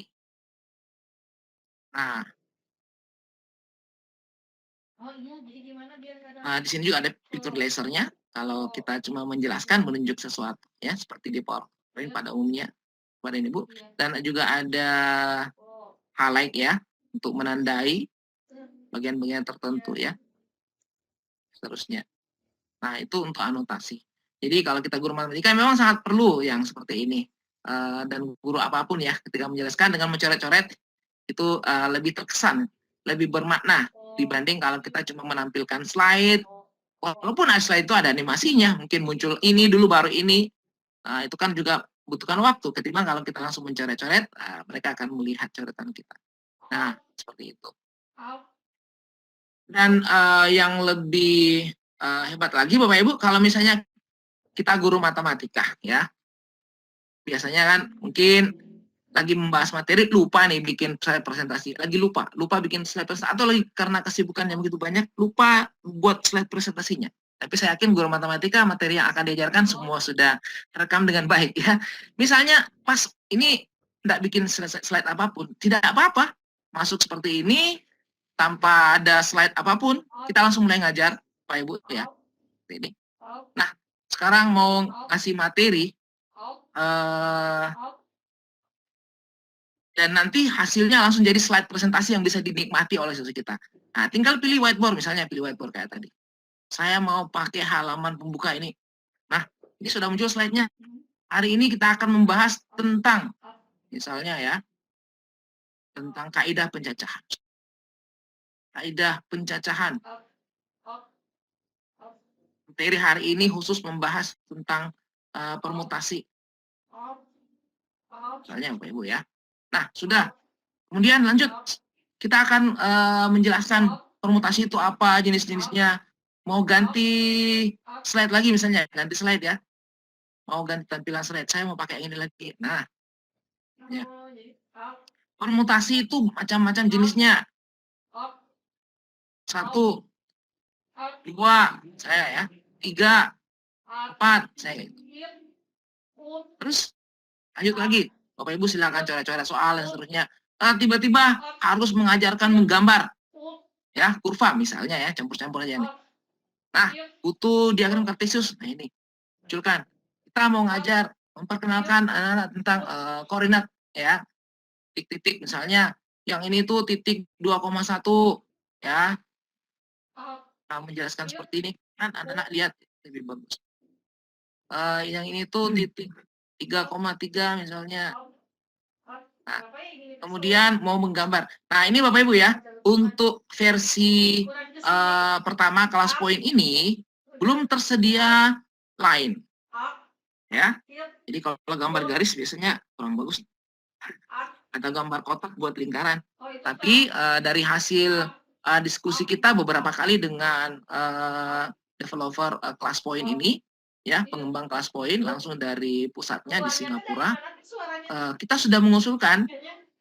Nah, di sini juga ada fitur lasernya. Kalau kita cuma menjelaskan, menunjuk sesuatu, ya seperti di PowerPoint pada umumnya, pada ini Bu. Dan juga ada highlight ya, untuk menandai bagian-bagian tertentu ya. Seterusnya. Nah, itu untuk anotasi. Jadi kalau kita guru matematika memang sangat perlu yang seperti ini. Dan guru apapun ya, ketika menjelaskan dengan mencoret-coret, itu lebih terkesan, lebih bermakna dibanding kalau kita cuma menampilkan slide. Walaupun slide itu ada animasinya, mungkin muncul ini dulu baru ini. Itu kan juga butuhkan waktu. Ketimbang kalau kita langsung mencoret-coret, mereka akan melihat coretan kita. Nah, seperti itu. Dan yang lebih hebat lagi Bapak Ibu, kalau misalnya kita guru matematika ya, biasanya kan mungkin lagi membahas materi, lupa nih bikin slide presentasi, lagi lupa bikin slide presentasi, atau lagi karena kesibukan yang begitu banyak, lupa buat slide presentasinya. Tapi saya yakin guru matematika materi yang akan diajarkan semua sudah terekam dengan baik ya. Misalnya pas ini tidak bikin slide apapun, tidak apa-apa, masuk seperti ini tanpa ada slide apapun, kita langsung mulai ngajar, Pak Ibu ya. Ini. Nah, sekarang mau kasih materi dan nanti hasilnya langsung jadi slide presentasi yang bisa dinikmati oleh siswa kita. Nah, tinggal pilih whiteboard, misalnya pilih whiteboard kayak tadi. Saya mau pakai halaman pembuka ini. Nah, ini sudah muncul slide-nya. Hari ini kita akan membahas tentang, misalnya ya, tentang kaidah pencacahan. Kaidah pencacahan. Materi hari ini khusus membahas tentang permutasi. Misalnya Bapak Ibu ya. Nah, sudah. Kemudian lanjut. Kita akan menjelaskan permutasi itu apa, jenis-jenisnya. Mau ganti slide lagi misalnya, ganti slide ya. Mau ganti tampilan slide, saya mau pakai yang ini lagi. Nah, ya. Permutasi itu macam-macam jenisnya. 1, 2, saya ya. 3, 4, saya. Terus lanjut lagi. Bapak Ibu silakan coret-coret soal dan seterusnya. Tiba-tiba harus mengajarkan menggambar. Ya, kurva misalnya ya, campur-campur aja nih. Nah, butuh diagram kartesius. Nah, ini. Munculkan. Kita mau ngajar, memperkenalkan anak-anak tentang koordinat ya. Titik-titik misalnya. Yang ini tuh titik 2,1 ya. Nah, menjelaskan seperti ini kan anak-anak lihat lebih bagus. Yang ini tuh titik 3,3 misalnya. Nah, kemudian mau menggambar. Nah, ini Bapak Ibu ya, untuk versi pertama kelas poin ini belum tersedia line. Ya. Jadi kalau gambar garis biasanya kurang bagus. Ada gambar kotak buat lingkaran. Tapi dari hasil diskusi kita beberapa kali dengan developer kelas poin ini, ya, pengembang kelas poin langsung dari pusatnya di Singapura, kita sudah mengusulkan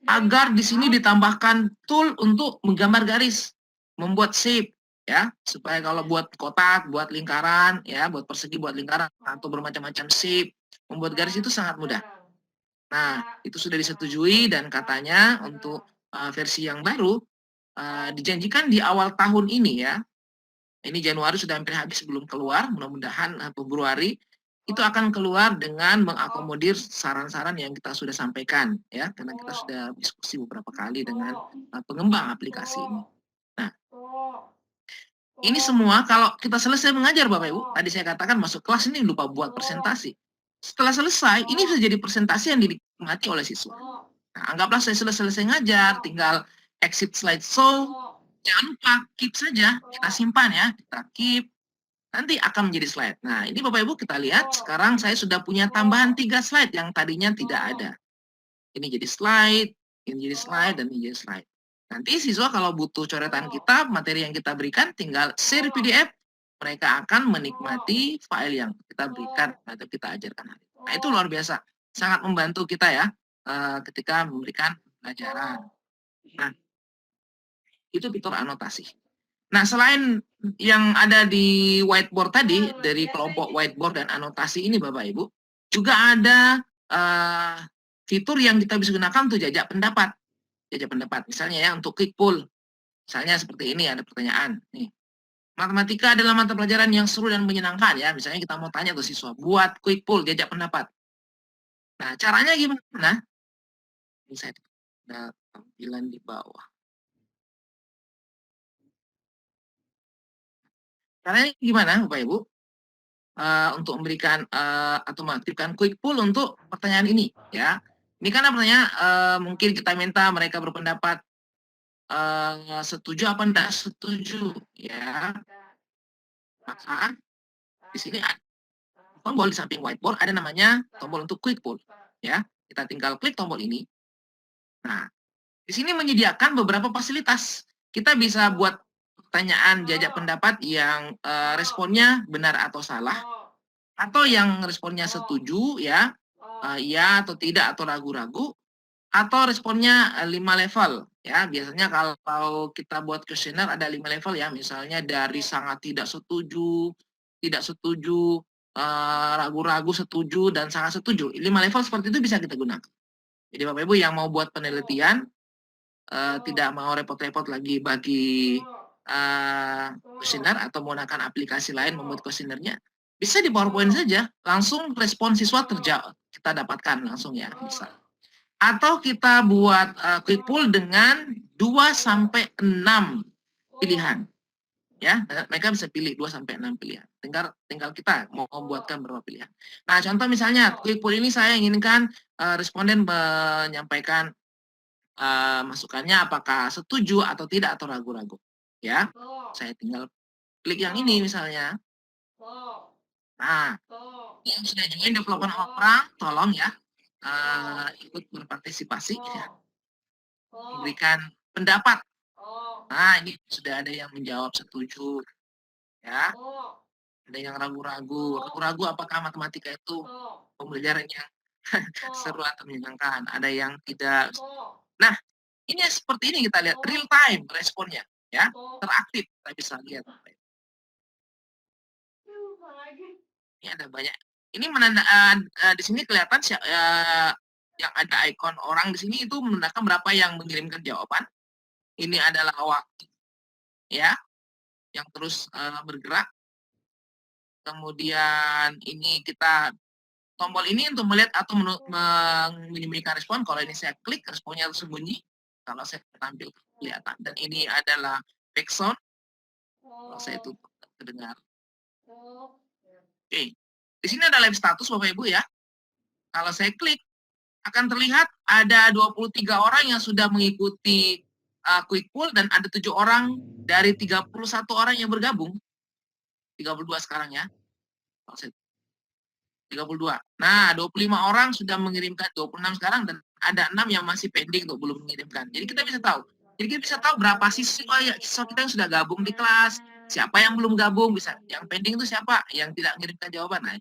agar di sini ditambahkan tool untuk menggambar garis, membuat shape, ya, supaya kalau buat kotak, buat lingkaran, ya, buat persegi, buat lingkaran, atau bermacam-macam shape, membuat garis itu sangat mudah. Nah, itu sudah disetujui dan katanya untuk versi yang baru dijanjikan di awal tahun ini ya. Ini Januari sudah hampir habis sebelum keluar, mudah-mudahan Februari itu akan keluar dengan mengakomodir saran-saran yang kita sudah sampaikan ya, karena kita sudah diskusi beberapa kali dengan pengembang aplikasi ini. Nah, ini semua kalau kita selesai mengajar Bapak Ibu, tadi saya katakan masuk kelas ini lupa buat presentasi. Setelah selesai, ini bisa jadi presentasi yang dinikmati oleh siswa. Nah, anggaplah saya sudah selesai ngajar, tinggal exit slideshow. Jangan lupa keep saja, kita simpan ya, kita keep. Nanti akan menjadi slide. Nah, ini Bapak Ibu kita lihat, sekarang saya sudah punya tambahan 3 slide yang tadinya tidak ada. Ini jadi slide, ini jadi slide, dan ini jadi slide. Nanti siswa kalau butuh coretan kita, materi yang kita berikan, tinggal share PDF, mereka akan menikmati file yang kita berikan atau kita ajarkan. Nah, itu luar biasa. Sangat membantu kita ya, ketika memberikan pelajaran. Nah, itu fitur anotasi. Nah, selain yang ada di whiteboard tadi, dari kelompok whiteboard dan anotasi ini Bapak Ibu, juga ada fitur yang kita bisa gunakan untuk jajak pendapat. Jajak pendapat, misalnya ya untuk quick poll. Misalnya seperti ini, ada pertanyaan. Nih, matematika adalah mata pelajaran yang seru dan menyenangkan ya. Misalnya kita mau tanya ke siswa, buat quick poll, jajak pendapat. Nah, caranya gimana? Ini saya ada tampilan di bawah. Caranya gimana Bapak Ibu? Untuk memberikan atau mengaktifkan quick poll untuk pertanyaan ini ya. Ini kan pertanyaan mungkin kita minta mereka berpendapat setuju apa enggak setuju ya. Maka di sini ada tombol di samping whiteboard, ada namanya tombol untuk quick poll ya. Kita tinggal klik tombol ini. Nah, di sini menyediakan beberapa fasilitas. Kita bisa buat pertanyaan jajak pendapat yang responnya benar atau salah, atau yang responnya setuju ya, ya atau tidak atau ragu-ragu, atau responnya 5 level ya. Biasanya kalau kita buat kuesioner ada 5 level ya, misalnya dari sangat tidak setuju, ragu-ragu, setuju, dan sangat setuju. 5 level seperti itu bisa kita gunakan. Jadi Bapak Ibu yang mau buat penelitian tidak mau repot-repot lagi bagi kuesioner atau menggunakan aplikasi lain membuat kuesionernya, bisa di PowerPoint saja, langsung respon siswa kita dapatkan langsung ya, bisa. Atau kita buat quick poll dengan 2 sampai 6 pilihan. Ya, mereka bisa pilih 2 sampai 6 pilihan. Tinggal kita mau buatkan berapa pilihan. Nah, contoh misalnya quick poll ini saya inginkan responden menyampaikan masukannya apakah setuju atau tidak atau ragu-ragu. Ya, saya tinggal klik yang ini misalnya. Nah, yang sudah join 28 orang, tolong ya ikut berpartisipasi ya, memberikan pendapat. Nah, ini sudah ada yang menjawab setuju ya, ada yang ragu-ragu. Ragu-ragu apakah matematika itu pembelajaran yang seru atau menyenangkan, ada yang tidak. Nah, ini seperti ini kita lihat real time responnya ya, teraktif kita bisa lihat. Ini ada banyak. Ini di sini kelihatan yang ada ikon orang di sini itu menandakan berapa yang mengirimkan jawaban. Ini adalah waktu ya yang terus bergerak. Kemudian ini kita tombol ini untuk melihat atau menyembunyikan respon. Kalau ini saya klik, responnya tersembunyi. Kalau saya tampil kelihatan. Dan ini adalah background. Kalau saya tutup terdengar. Oke. Di sini ada live status Bapak Ibu ya. Kalau saya klik, akan terlihat ada 23 orang yang sudah mengikuti quick poll dan ada 7 orang dari 31 orang yang bergabung. 32 sekarang ya. 32. Nah, 25 orang sudah mengirimkan, 26 sekarang, dan ada 6 yang masih pending untuk belum mengirimkan. Jadi kita bisa tahu. Jadi kita bisa tahu berapa siswa kita yang sudah gabung di kelas, siapa yang belum gabung, bisa yang pending itu siapa, yang tidak mengirimkan jawaban. Nah,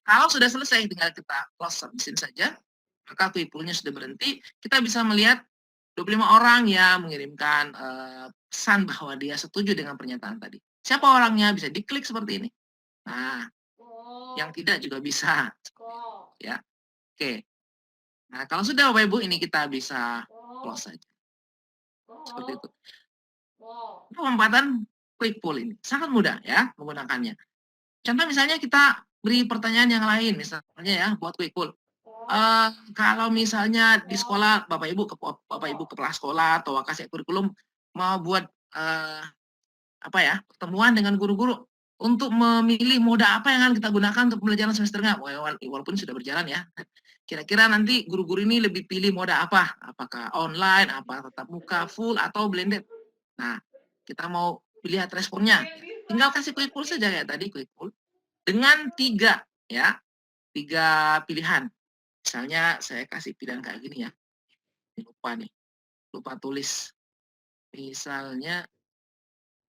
kalau sudah selesai, tinggal kita close submission saja, maka quick poll-nya sudah berhenti. Kita bisa melihat 25 orang yang mengirimkan pesan bahwa dia setuju dengan pernyataan tadi. Siapa orangnya? Bisa diklik seperti ini. Nah, yang tidak juga bisa. Ya. Oke. Nah, kalau sudah Bapak Ibu, ini kita bisa close saja. Seperti itu. Pemanfaatan quick poll ini sangat mudah ya menggunakannya. Contoh misalnya kita beri pertanyaan yang lain, misalnya ya buat quick poll. Kalau misalnya di sekolah Bapak Ibu kepala sekolah atau wakasek kurikulum mau buat pertemuan dengan guru-guru untuk memilih moda apa yang akan kita gunakan untuk pembelajaran semesternya, walaupun sudah berjalan ya. Kira-kira nanti guru-guru ini lebih pilih moda apa? Apakah online, apa tatap muka, full, atau blended? Nah, kita mau lihat responnya. Tinggal kasih quick poll saja ya tadi, quick poll. Dengan 3 pilihan. Misalnya saya kasih pilihan kayak gini ya. Lupa tulis. Misalnya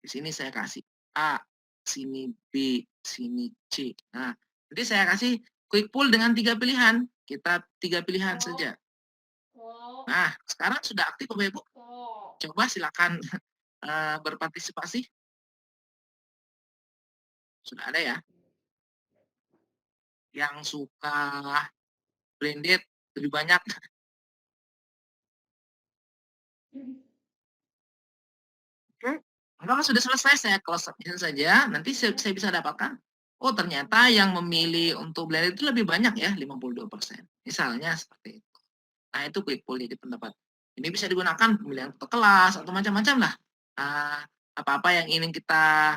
di sini saya kasih A, sini B, sini C. Nah, jadi saya kasih quick poll dengan 3 pilihan. Kita 3 pilihan saja. Nah, sekarang sudah aktif Bapak Ibu. Coba silakan berpartisipasi. Sudah ada ya. Yang suka blended lebih banyak. Kalau sudah selesai, saya close submission saja. Nanti saya bisa dapatkan, oh ternyata yang memilih untuk blended itu lebih banyak ya, 52%. Misalnya seperti itu. Nah, itu quick poll jadi pendapat. Ini bisa digunakan pemilihan foto kelas atau macam-macam lah. Apa-apa yang ingin kita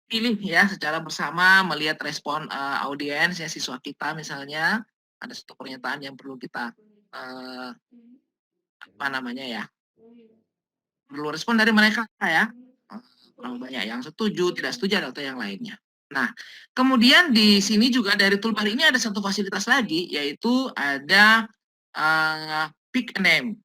pilih ya secara bersama, melihat respon audiens ya, siswa kita misalnya. Ada satu pernyataan yang perlu kita perlu respon dari mereka ya. Kurang banyak yang setuju, tidak setuju, atau yang lainnya. Nah, kemudian di sini juga dari toolbar ini ada satu fasilitas lagi, yaitu ada pick a name.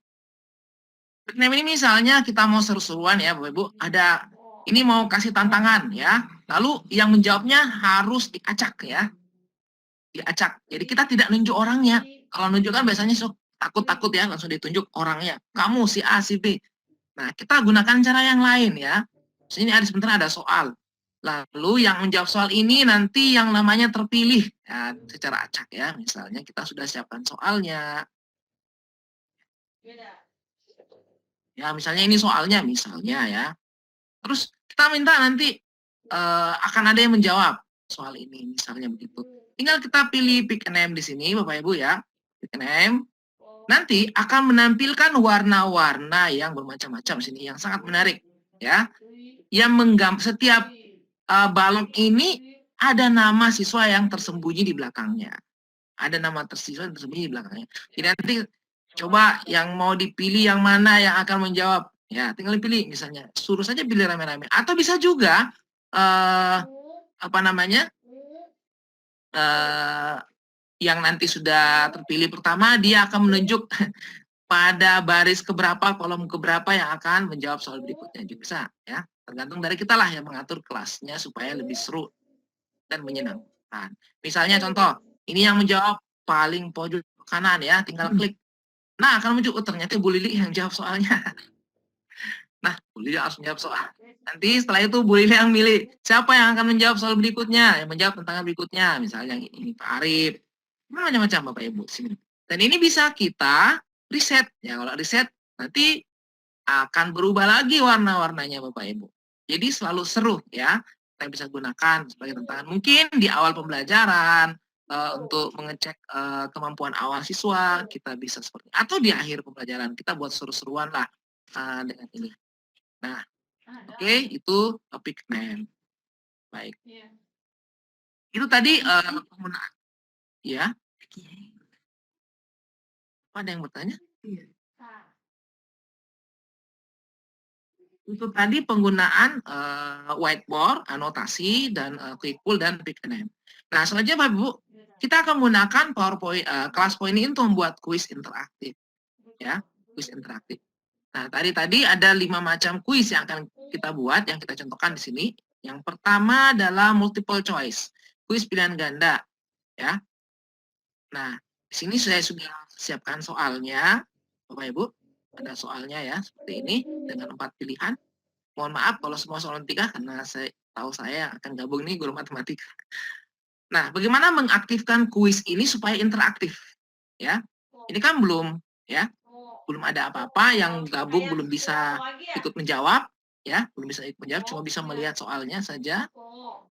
Pick name ini misalnya kita mau seru-seruan ya Bapak Ibu, ada ini mau kasih tantangan ya, lalu yang menjawabnya harus diacak ya. diacak. Jadi kita tidak nunjuk orangnya. Kalau nunjuk kan biasanya takut-takut ya, langsung ditunjuk orangnya. Kamu si A, si B. Nah, kita gunakan cara yang lain ya. Sini ada sebentar ada soal. Lalu yang menjawab soal ini nanti yang namanya terpilih ya, secara acak ya. Misalnya kita sudah siapkan soalnya. Ya, misalnya ini soalnya misalnya ya. Terus kita minta nanti akan ada yang menjawab soal ini misalnya begitu. Tinggal kita pilih pick a name di sini Bapak Ibu ya. Pick a name. Nanti akan menampilkan warna-warna yang bermacam-macam sini yang sangat menarik ya. Yang setiap balok ini ada nama siswa yang tersembunyi di belakangnya. Ada nama siswa yang tersembunyi di belakangnya. Jadi nanti coba yang mau dipilih yang mana yang akan menjawab. Ya, tinggal dipilih misalnya. Suruh saja pilih rame-rame. Atau bisa juga apa namanya? Yang nanti sudah terpilih pertama dia akan menunjuk pada baris keberapa, kolom keberapa yang akan menjawab soal berikutnya juga bisa ya. Tergantung dari kita lah yang mengatur kelasnya supaya lebih seru dan menyenangkan. Misalnya contoh, ini yang menjawab paling pojok kanan ya, tinggal klik. Nah, akan muncul ternyata Bu Lili yang jawab soalnya. Nah, Bu Lili harus menjawab soal. Nanti setelah itu Bu Lili yang milih siapa yang akan menjawab soal berikutnya, yang menjawab tantangan berikutnya, misalnya ini Pak Arif. Macam-macam Bapak Ibu sini. Dan ini bisa kita riset ya. Kalau riset nanti akan berubah lagi warna-warnanya Bapak Ibu. Jadi selalu seru ya. Kita bisa gunakan sebagai tantangan. Mungkin di awal pembelajaran untuk mengecek kemampuan awal siswa kita bisa seperti itu. Atau di akhir pembelajaran kita buat seru-seruan lah dengan ini. Nah, oke, itu topik name. Baik. Itu tadi penggunaan. Ya. Ada yang bertanya? Itu tadi penggunaan whiteboard, anotasi, dan quick pull dan pick a name. Nah, selanjutnya Bapak Ibu, kita akan menggunakan PowerPoint, kelas point ini untuk membuat kuis interaktif. Ya, kuis interaktif. Nah, tadi ada 5 macam kuis yang akan kita buat, yang kita contohkan di sini. Yang pertama adalah multiple choice, kuis pilihan ganda. Ya. Nah, di sini saya sudah siapkan soalnya, Bapak Ibu. Ada soalnya ya, seperti ini, dengan 4 pilihan. Mohon maaf kalau semua soal 3, karena saya tahu saya akan gabung nih guru matematika. Nah, bagaimana mengaktifkan kuis ini supaya interaktif? Ya, ini kan belum ada apa-apa, yang gabung belum bisa ikut menjawab, ya, belum bisa ikut menjawab, cuma bisa melihat soalnya saja.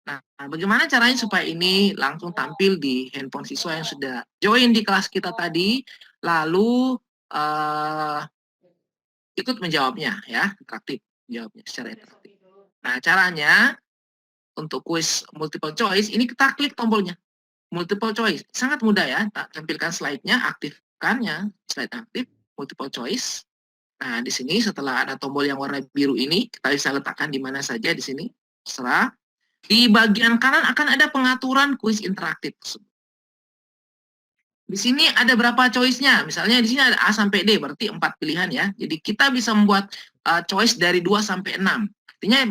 Nah, bagaimana caranya supaya ini langsung tampil di handphone siswa yang sudah join di kelas kita tadi, lalu ikut menjawabnya, ya, interaktif, menjawabnya secara interaktif. Nah, caranya untuk kuis multiple choice, ini kita klik tombolnya, multiple choice, sangat mudah ya, tampilkan slide-nya, aktifkannya, slide aktif, multiple choice. Nah, di sini setelah ada tombol yang warna biru ini, kita bisa letakkan di mana saja di sini, terserah. Di bagian kanan akan ada pengaturan kuis interaktif. Di sini ada berapa choice-nya? Misalnya di sini ada A sampai D, berarti 4 pilihan ya. Jadi kita bisa membuat choice dari 2 sampai 6. Artinya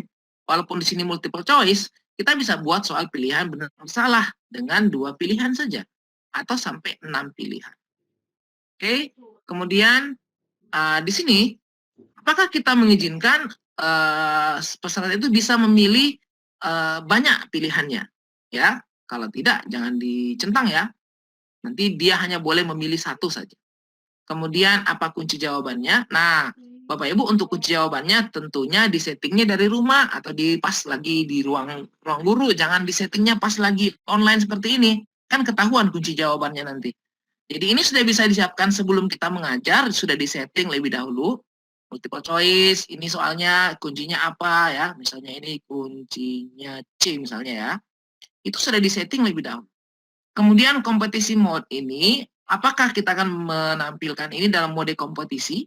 walaupun di sini multiple choice, kita bisa buat soal pilihan benar atau salah dengan 2 pilihan saja atau sampai 6 pilihan. Oke, kemudian di sini apakah kita mengizinkan peserta itu bisa memilih banyak pilihannya? Ya, kalau tidak jangan dicentang ya. Nanti dia hanya boleh memilih 1 saja. Kemudian apa kunci jawabannya? Nah, Bapak Ibu untuk kunci jawabannya tentunya disettingnya dari rumah atau pas lagi di ruang guru. Jangan disettingnya pas lagi online seperti ini. Kan ketahuan kunci jawabannya nanti. Jadi ini sudah bisa disiapkan sebelum kita mengajar, sudah disetting lebih dahulu. Multiple choice, ini soalnya kuncinya apa ya? Misalnya ini kuncinya C misalnya ya. Itu sudah disetting lebih dahulu. Kemudian kompetisi mode ini, apakah kita akan menampilkan ini dalam mode kompetisi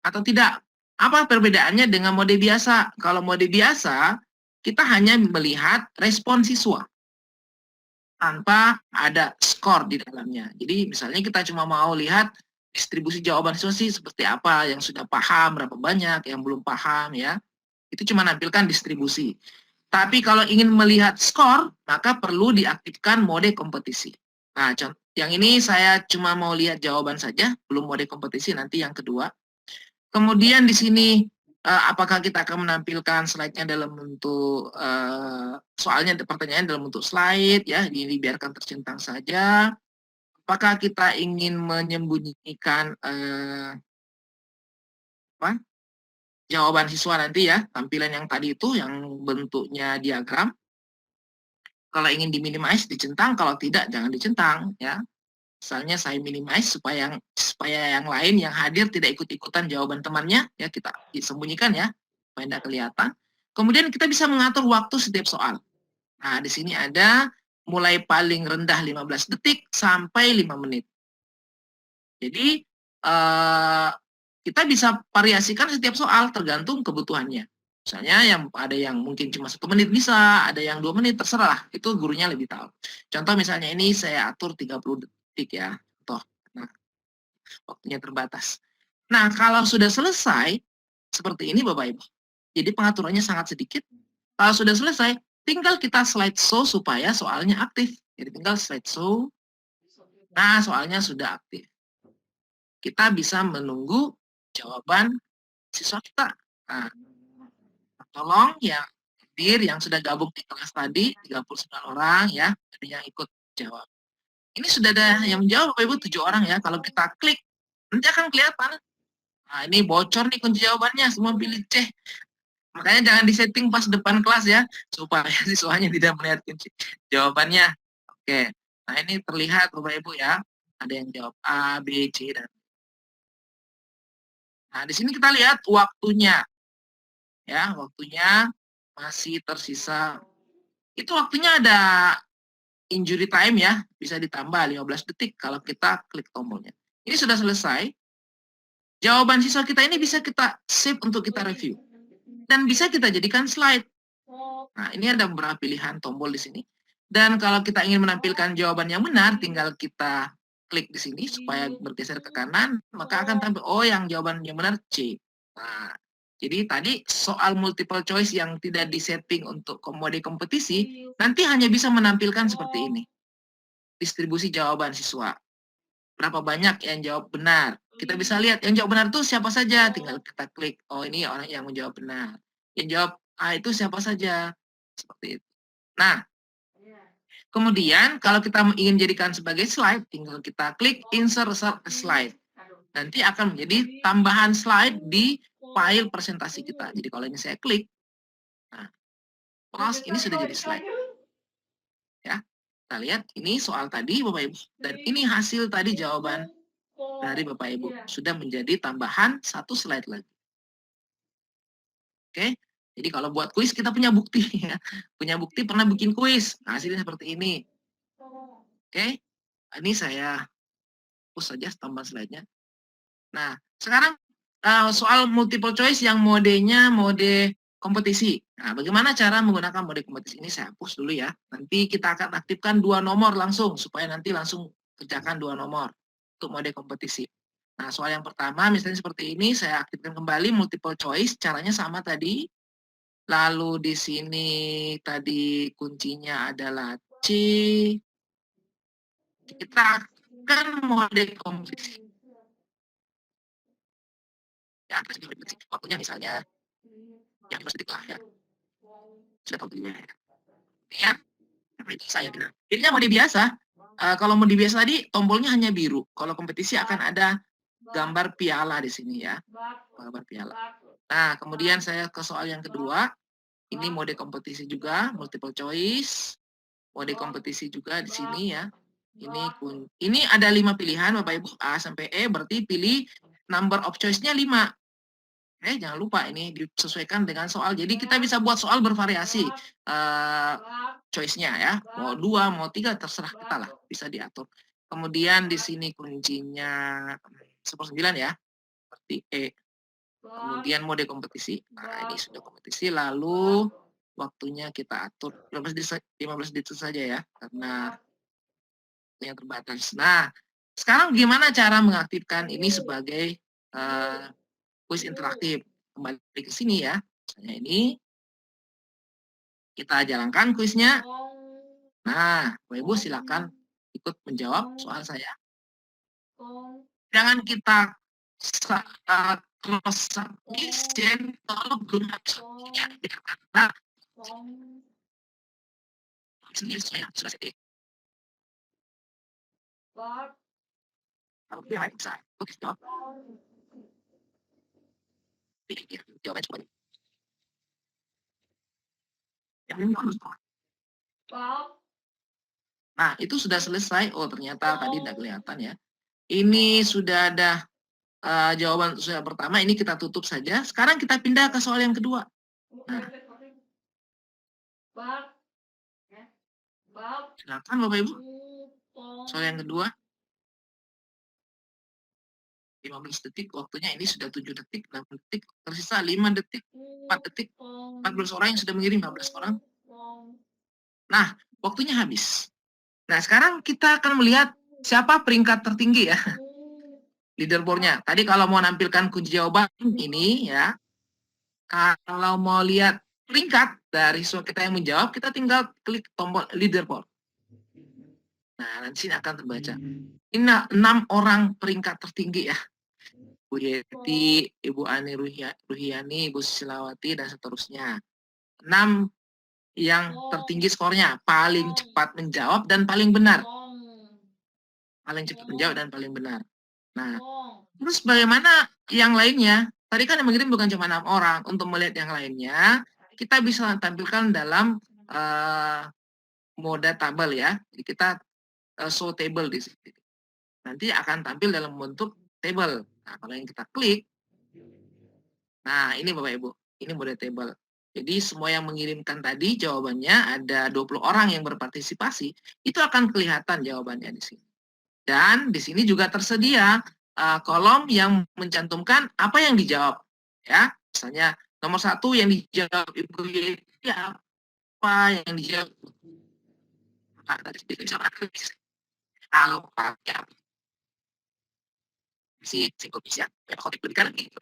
atau tidak? Apa perbedaannya dengan mode biasa? Kalau mode biasa, kita hanya melihat respon siswa tanpa ada skor di dalamnya. Jadi misalnya kita cuma mau lihat distribusi jawaban siswa sih seperti apa, yang sudah paham berapa banyak, yang belum paham ya. Itu cuma nampilkan distribusi. Tapi kalau ingin melihat skor, maka perlu diaktifkan mode kompetisi. Nah, yang ini saya cuma mau lihat jawaban saja, belum mode kompetisi, nanti yang kedua. Kemudian di sini, apakah kita akan menampilkan slide-nya dalam bentuk, soalnya pertanyaannya dalam bentuk slide, ya, ini biarkan tercentang saja. Apakah kita ingin menyembunyikan, jawaban siswa nanti ya, tampilan yang tadi itu, yang bentuknya diagram. Kalau ingin di-minimize, dicentang, kalau tidak, jangan dicentang, ya. Misalnya saya minimize supaya yang lain yang hadir tidak ikut-ikutan jawaban temannya, ya kita sembunyikan ya, supaya tidak kelihatan. Kemudian kita bisa mengatur waktu setiap soal. Nah, di sini ada mulai paling rendah 15 detik sampai 5 menit. Jadi, kita bisa variasikan setiap soal tergantung kebutuhannya. Misalnya ada yang mungkin cuma 1 menit bisa, ada yang 2 menit, terserah. Itu gurunya lebih tahu. Contoh misalnya ini saya atur 30 detik ya. Contoh. Nah, waktunya terbatas. Nah, kalau sudah selesai, seperti ini Bapak Ibu. Jadi pengaturannya sangat sedikit. Kalau sudah selesai, tinggal kita slideshow supaya soalnya aktif. Jadi tinggal slideshow. Nah, soalnya sudah aktif. Kita bisa menunggu jawaban siswa kita. Nah, tolong yang hadir, yang sudah gabung di kelas tadi, 39 orang ya, ada yang ikut jawab. Ini sudah ada yang menjawab Bapak Ibu 7 orang ya. Kalau kita klik, nanti akan kelihatan. Nah, ini bocor nih kunci jawabannya, semua pilih C. Makanya jangan disetting pas depan kelas ya, supaya siswanya tidak melihat kunci jawabannya. Oke, nah ini terlihat Bapak Ibu ya, ada yang jawab A, B, C, dan nah di sini kita lihat waktunya, ya waktunya masih tersisa. Itu waktunya ada injury time ya, bisa ditambah 15 detik kalau kita klik tombolnya. Ini sudah selesai. Jawaban siswa kita ini bisa kita save untuk kita review. Dan bisa kita jadikan slide. Nah, ini ada beberapa pilihan tombol di sini. Dan kalau kita ingin menampilkan jawaban yang benar, tinggal kita klik di sini supaya bergeser ke kanan, maka akan tampil, oh yang jawaban yang benar C. Nah, jadi tadi soal multiple choice yang tidak disetting untuk mode kompetisi, nanti hanya bisa menampilkan seperti ini. Distribusi jawaban siswa. Berapa banyak yang jawab benar. Kita bisa lihat yang jawab benar itu siapa saja. Tinggal kita klik, oh ini orang yang menjawab benar. Yang jawab A itu siapa saja. Seperti itu. Nah, kemudian kalau kita ingin jadikan sebagai slide, tinggal kita klik insert slide. Nanti akan menjadi tambahan slide di file presentasi kita. Jadi kalau ini saya klik, nah, ini sudah jadi slide. Ya, kita lihat ini soal tadi Bapak Ibu, dan ini hasil tadi jawaban dari Bapak Ibu. Sudah menjadi tambahan 1 slide lagi. Oke, jadi kalau buat kuis kita punya bukti ya. Punya bukti pernah bikin kuis. Nah, hasilnya seperti ini. Oke, ini saya hapus saja tambahan slide-nya. Nah, sekarang soal multiple choice yang modenya mode kompetisi. Nah, bagaimana cara menggunakan mode kompetisi ini? Saya hapus dulu ya. Nanti kita akan aktifkan 2 nomor langsung, supaya nanti langsung kerjakan 2 nomor untuk mode kompetisi. Nah, soal yang pertama misalnya seperti ini, saya aktifkan kembali multiple choice, caranya sama tadi. Lalu di sini tadi kuncinya adalah C. Kita akan mode kompetisi. Ya, waktunya misalnya yang 15 detik lah ya. Sudah tahu dulunya ya. Ya, itu saya benar. Jadinya mode biasa. Kalau mode biasa tadi tombolnya hanya biru. Kalau kompetisi akan ada gambar piala di sini ya. Gambar piala. Nah, kemudian saya ke soal yang kedua. Ini mode kompetisi juga, multiple choice. Mode kompetisi juga di sini ya. Ini ada 5 pilihan Bapak Ibu, A sampai E, berarti pilih number of choice-nya 5. Jangan lupa ini disesuaikan dengan soal. Jadi kita bisa buat soal bervariasi choice-nya ya. Mau 2, mau 3, terserah kita lah. Bisa diatur. Kemudian di sini kuncinya 9 ya. Seperti E. Kemudian mode kompetisi. Nah, ini sudah kompetisi. Lalu waktunya kita atur 15 detik saja ya. Karena yang terbatas. Nah, sekarang gimana cara mengaktifkan ini sebagai kuis interaktif? Kembali ke sini ya. Misalnya ini. Kita jalankan kuisnya. Nah, Bapak Ibu silakan ikut menjawab soal saya. Con. Jangan kita close submission kalau belum habis waktunya. Karena Con. sendiri saya sudah sedih. Bot. Kalau dia nggak bisa, oke jawab. Con. Pikir jawaban semuanya. Yang ini harus. Bot. Nah, itu sudah selesai. Oh, ternyata tadi tidak kelihatan ya. Ini sudah ada jawaban soal pertama. Ini kita tutup saja. Sekarang kita pindah ke soal yang kedua. Nah. Bot. Ya. Bot. Silakan Bapak Ibu. Soal yang kedua. 15 detik. Waktunya ini sudah 7 detik, 6 detik. Tersisa 5 detik, 4 detik. 14 orang yang sudah mengirim, 15 orang. Nah, waktunya habis. Nah, sekarang kita akan melihat siapa peringkat tertinggi ya. Leaderboardnya. Tadi kalau mau nampilkan kunci jawaban ini ya. Kalau mau lihat peringkat dari semua kita yang menjawab, kita tinggal klik tombol leaderboard. Nah, nanti sini akan terbaca. Ini 6 orang peringkat tertinggi ya. Bu Yeti, Ibu Ani Ruhiani, Ibu Silawati, dan seterusnya. 6 yang tertinggi skornya, paling cepat menjawab dan paling benar. Paling cepat menjawab dan paling benar. Nah, terus bagaimana yang lainnya? Tadi kan yang mengirim bukan cuma 6 orang. Untuk melihat yang lainnya, kita bisa tampilkan dalam mode tabel ya. Jadi kita show table di sini. Nanti akan tampil dalam bentuk table. Nah, kalau yang kita klik, nah ini Bapak Ibu, ini mode table. Jadi semua yang mengirimkan tadi jawabannya ada 20 orang yang berpartisipasi, itu akan kelihatan jawabannya di sini. Dan di sini juga tersedia kolom yang mencantumkan apa yang dijawab. Ya, misalnya nomor 1 yang dijawab Ibu Yeti apa yang dijawab. Kalau pakai si bisa ya khotib pendidikan gitu.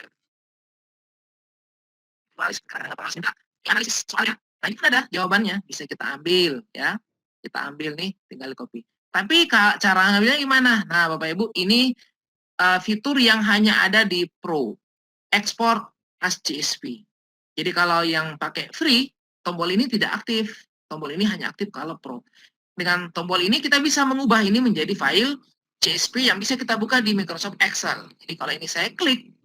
Analisis soalnya. Nah, ini ada jawabannya, bisa kita ambil ya. Kita ambil nih, tinggal copy. Tapi cara ngambilnya gimana? Nah, Bapak Ibu, ini fitur yang hanya ada di Pro. Export as CSV. Jadi kalau yang pakai free, tombol ini tidak aktif. Tombol ini hanya aktif kalau Pro. Dengan tombol ini kita bisa mengubah ini menjadi file CSV yang bisa kita buka di Microsoft Excel. Jadi kalau ini saya klik,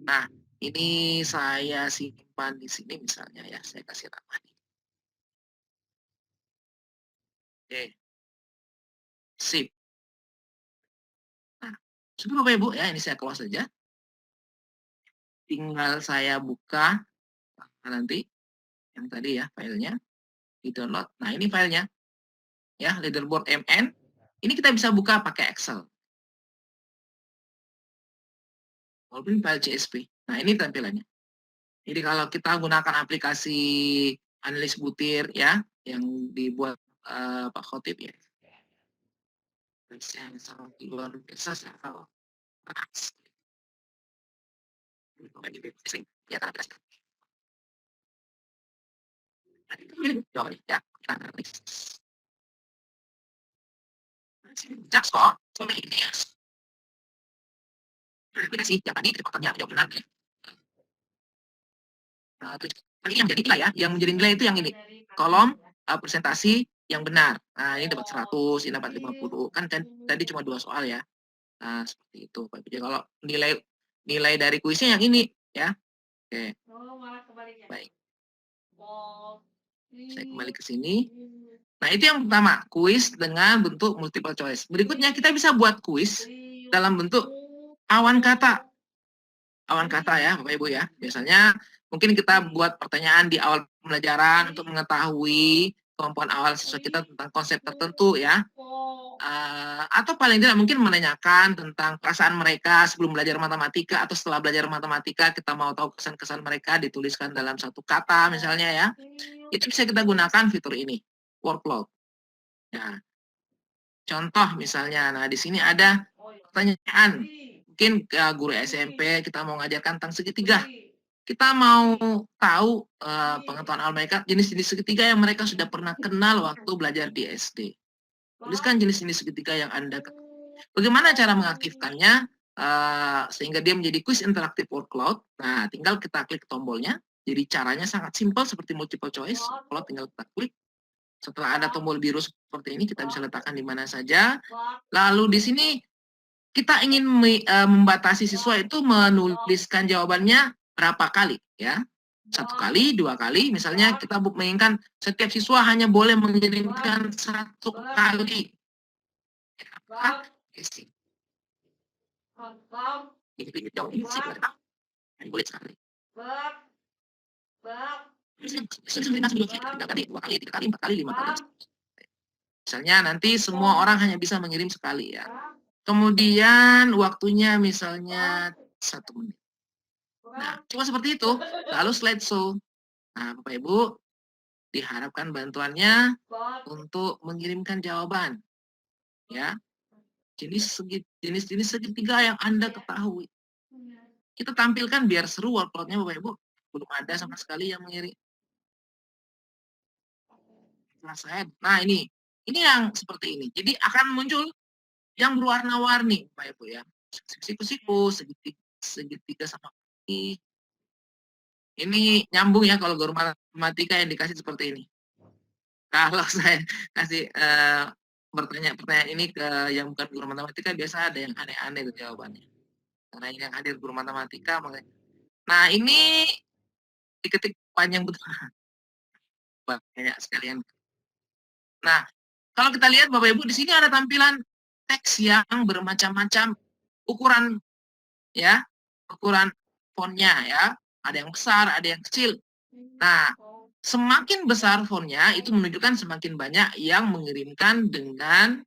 nah ini saya simpan di sini misalnya ya, saya kasih nama nih. Oke, sip. Nah, sudah Bapak Ibu ya, ini saya close saja. Tinggal saya buka nanti yang tadi ya filenya di download. Nah ini filenya ya, leaderboard MN. Ini kita bisa buka pakai Excel. Walaupun file CSV. Nah, ini tampilannya. Jadi kalau kita gunakan aplikasi analis butir ya, yang dibuat Pak Khotib ya. Yang sangat luar biasa saya tahu. Ya, ya, just kok, ini sih, yang tadi kecepatan jawab benar. Nah, ini yang jadi nilai ya, yang menjadi nilai itu yang ini, kolom presentasi yang benar. Nah, ini dapat 100, ini dapat 50. Kan tadi cuma 2 soal ya. Nah, seperti itu. Jadi kalau nilai dari kuisnya yang ini ya. Oke. Baik. Saya kembali ke sini. Nah, itu yang pertama, kuis dengan bentuk multiple choice. Berikutnya kita bisa buat kuis dalam bentuk awan kata. Awan kata ya, Bapak Ibu ya. Biasanya mungkin kita buat pertanyaan di awal pembelajaran untuk mengetahui kemampuan awal siswa kita tentang konsep tertentu ya. Atau paling tidak mungkin menanyakan tentang perasaan mereka sebelum belajar matematika atau setelah belajar matematika, kita mau tahu kesan-kesan mereka dituliskan dalam satu kata misalnya ya. Itu bisa kita gunakan fitur ini, workload. Nah, contoh misalnya, nah di sini ada pertanyaan. Mungkin guru SMP kita mau ngajarkan tentang segitiga. Kita mau tahu pengetahuan awal mereka, jenis-jenis segitiga yang mereka sudah pernah kenal waktu belajar di SD. Tuliskan jenis-jenis segitiga yang Anda ketahui. Bagaimana cara mengaktifkannya sehingga dia menjadi quiz interaktif word cloud? Nah, tinggal kita klik tombolnya. Jadi caranya sangat simpel seperti multiple choice. Kalau tinggal kita klik, setelah ada tombol biru seperti ini, kita bisa letakkan di mana saja. Lalu di sini kita ingin membatasi siswa itu menuliskan jawabannya berapa kali, ya? 1 kali, 2 kali. Misalnya kita menginginkan setiap siswa hanya boleh mengirimkan 1 kali. Ya, isi. Ini jauh ini sih, boleh sekali. Tiga kali, 2 kali, 3 kali, 4 kali, 5 kali. Misalnya nanti semua orang hanya bisa mengirim sekali, ya. Kemudian waktunya misalnya 1 menit. Nah, cuma seperti itu. Lalu slideshow. Nah, Bapak Ibu, diharapkan bantuannya untuk mengirimkan jawaban. Ya, jenis-jenis segitiga yang Anda ketahui. Kita tampilkan biar seru workload-nya Bapak Ibu. Belum ada sama sekali yang mengirim. Nah, ini yang seperti ini. Jadi akan muncul yang berwarna-warni, Bapak Ibu, ya. Siku-siku, segitiga sama ini. Ini nyambung ya kalau guru matematika yang dikasih seperti ini. Kalau saya kasih pertanyaan ini ke yang bukan guru matematika, biasa ada yang aneh-aneh tuh jawabannya. Karena ini yang hadir guru matematika, makanya. Nah, ini diketik panjang betul. Banyak sekalian. Nah, kalau kita lihat Bapak Ibu, di sini ada tampilan teks yang bermacam-macam ukuran, ya, ukuran fontnya, ya. Ada yang besar, ada yang kecil. Nah, semakin besar fontnya itu menunjukkan semakin banyak yang mengirimkan dengan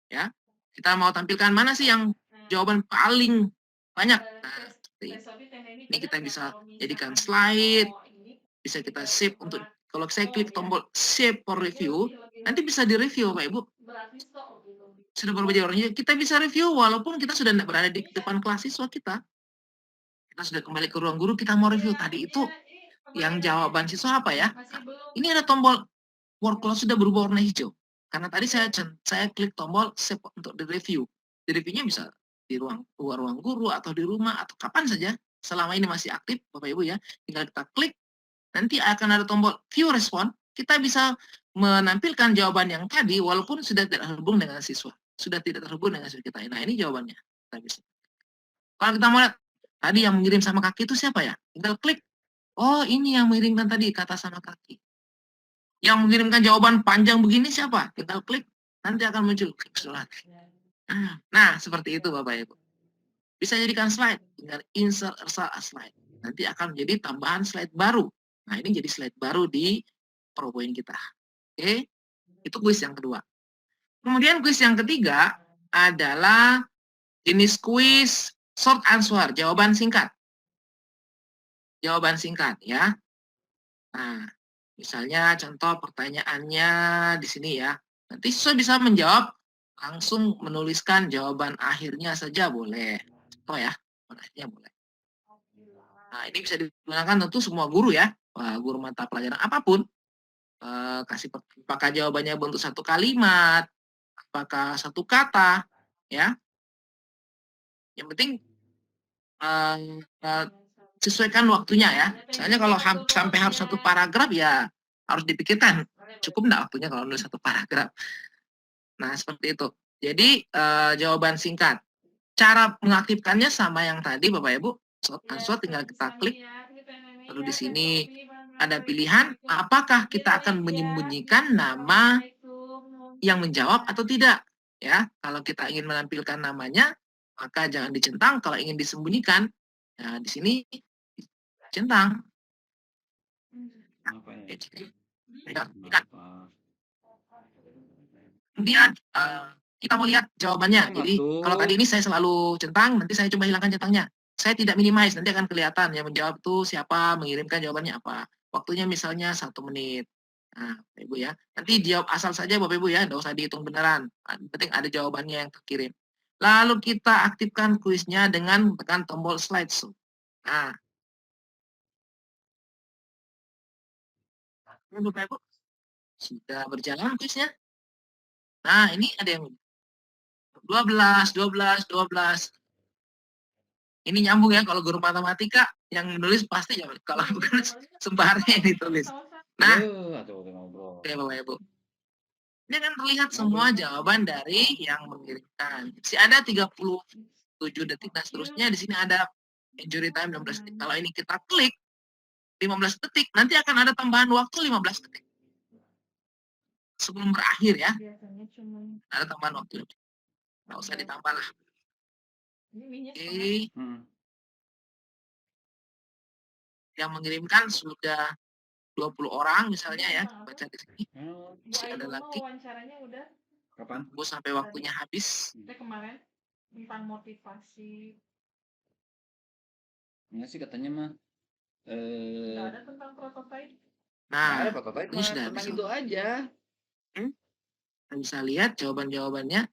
ya, kita mau tampilkan mana sih yang jawaban paling banyak. Nah, ini kita bisa jadikan slide, bisa kita save untuk, kalau saya klik tombol save for review, nanti bisa direview Bapak Ibu. Sudah berbeda orangnya, kita bisa review walaupun kita sudah tidak berada di depan kelas siswa kita. Kita sudah kembali ke ruang guru, kita mau review tadi itu yang jawaban siswa apa ya. Nah, ini ada tombol workload sudah berubah warna hijau. Karena tadi saya klik tombol save untuk direview. Di-reviewnya bisa di ruang guru atau di rumah atau kapan saja. Selama ini masih aktif Bapak Ibu ya. Tinggal kita klik, nanti akan ada tombol view respond. Kita bisa menampilkan jawaban yang tadi walaupun sudah tidak terhubung dengan siswa. Sudah tidak terhubung dengan siswa kita. Nah, ini jawabannya. Kita bisa. Kalau kita mau lihat, tadi yang mengirim sama kaki itu siapa ya? Tinggal klik. Oh, ini yang mengirimkan tadi, kata sama kaki. Yang mengirimkan jawaban panjang begini siapa? Tinggal klik. Nanti akan muncul. Nah, seperti itu Bapak Ibu. Bisa jadikan slide. Tinggal insert a slide. Nanti akan menjadi tambahan slide baru. Nah, ini jadi slide baru di PowerPoint kita. Oke, itu kuis yang kedua. Kemudian kuis yang ketiga adalah jenis kuis short answer, jawaban singkat. Jawaban singkat ya. Nah, misalnya contoh pertanyaannya di sini ya. Nanti siswa bisa menjawab langsung menuliskan jawaban akhirnya saja boleh. Contoh ya, jawaban akhirnya boleh. Nah, ini bisa digunakan tentu semua guru ya. Guru mata pelajaran apapun. Kasih apakah jawabannya bentuk satu kalimat, apakah satu kata, ya. Yang penting sesuaikan waktunya ya. Misalnya kalau sampai harus satu paragraf ya harus dipikirkan. Cukup enggak waktunya kalau nulis satu paragraf. Nah, seperti itu. Jadi jawaban singkat. Cara mengaktifkannya sama yang tadi Bapak Ibu. Answer tinggal kita klik. Lalu di sini ada pilihan apakah kita akan menyembunyikan nama yang menjawab atau tidak. Ya, kalau kita ingin menampilkan namanya, maka jangan dicentang. Kalau ingin disembunyikan, nah di sini centang. Kemudian kita mau lihat jawabannya. Jadi kalau tadi ini saya selalu centang, nanti saya coba hilangkan centangnya. Saya tidak minimize, nanti akan kelihatan yang menjawab itu siapa, mengirimkan jawabannya apa. Waktunya misalnya 1 menit. Nah, Bapak Ibu ya. Nanti jawab asal saja Bapak Ibu ya, nggak usah dihitung beneran. Yang penting ada jawabannya yang terkirim. Lalu kita aktifkan kuisnya dengan tekan tombol slideshow. Nah, ini Bapak Ibu sudah berjalan kuisnya. Nah, ini ada yang 12, 12, 12. Ini nyambung ya, kalau guru matematika yang menulis pasti ya, kalau bukan sembarnya yang ditulis. Nah, Atuh ngobrol. oke Bapak Ibu. Ini kan terlihat semua jawaban dari yang mengirimkan. Masih ada 37 detik dan seterusnya. Di sini ada injury time 16 detik. Kalau ini kita klik 15 detik, nanti akan ada tambahan waktu 15 detik. Sebelum berakhir ya, ada tambahan waktu. Nggak usah ditambah lah. Oke, yang mengirimkan sudah 20 orang misalnya ya, baca di sini. Masih ada lagi. Kapan? Tunggu sampai waktunya habis. Kemarin tentang motivasi. Enggak sih katanya mah. Nggak ada tentang prototype. Nah, Ada prototype ini mah sudah tentang bisa. itu aja. Kita bisa lihat jawaban-jawabannya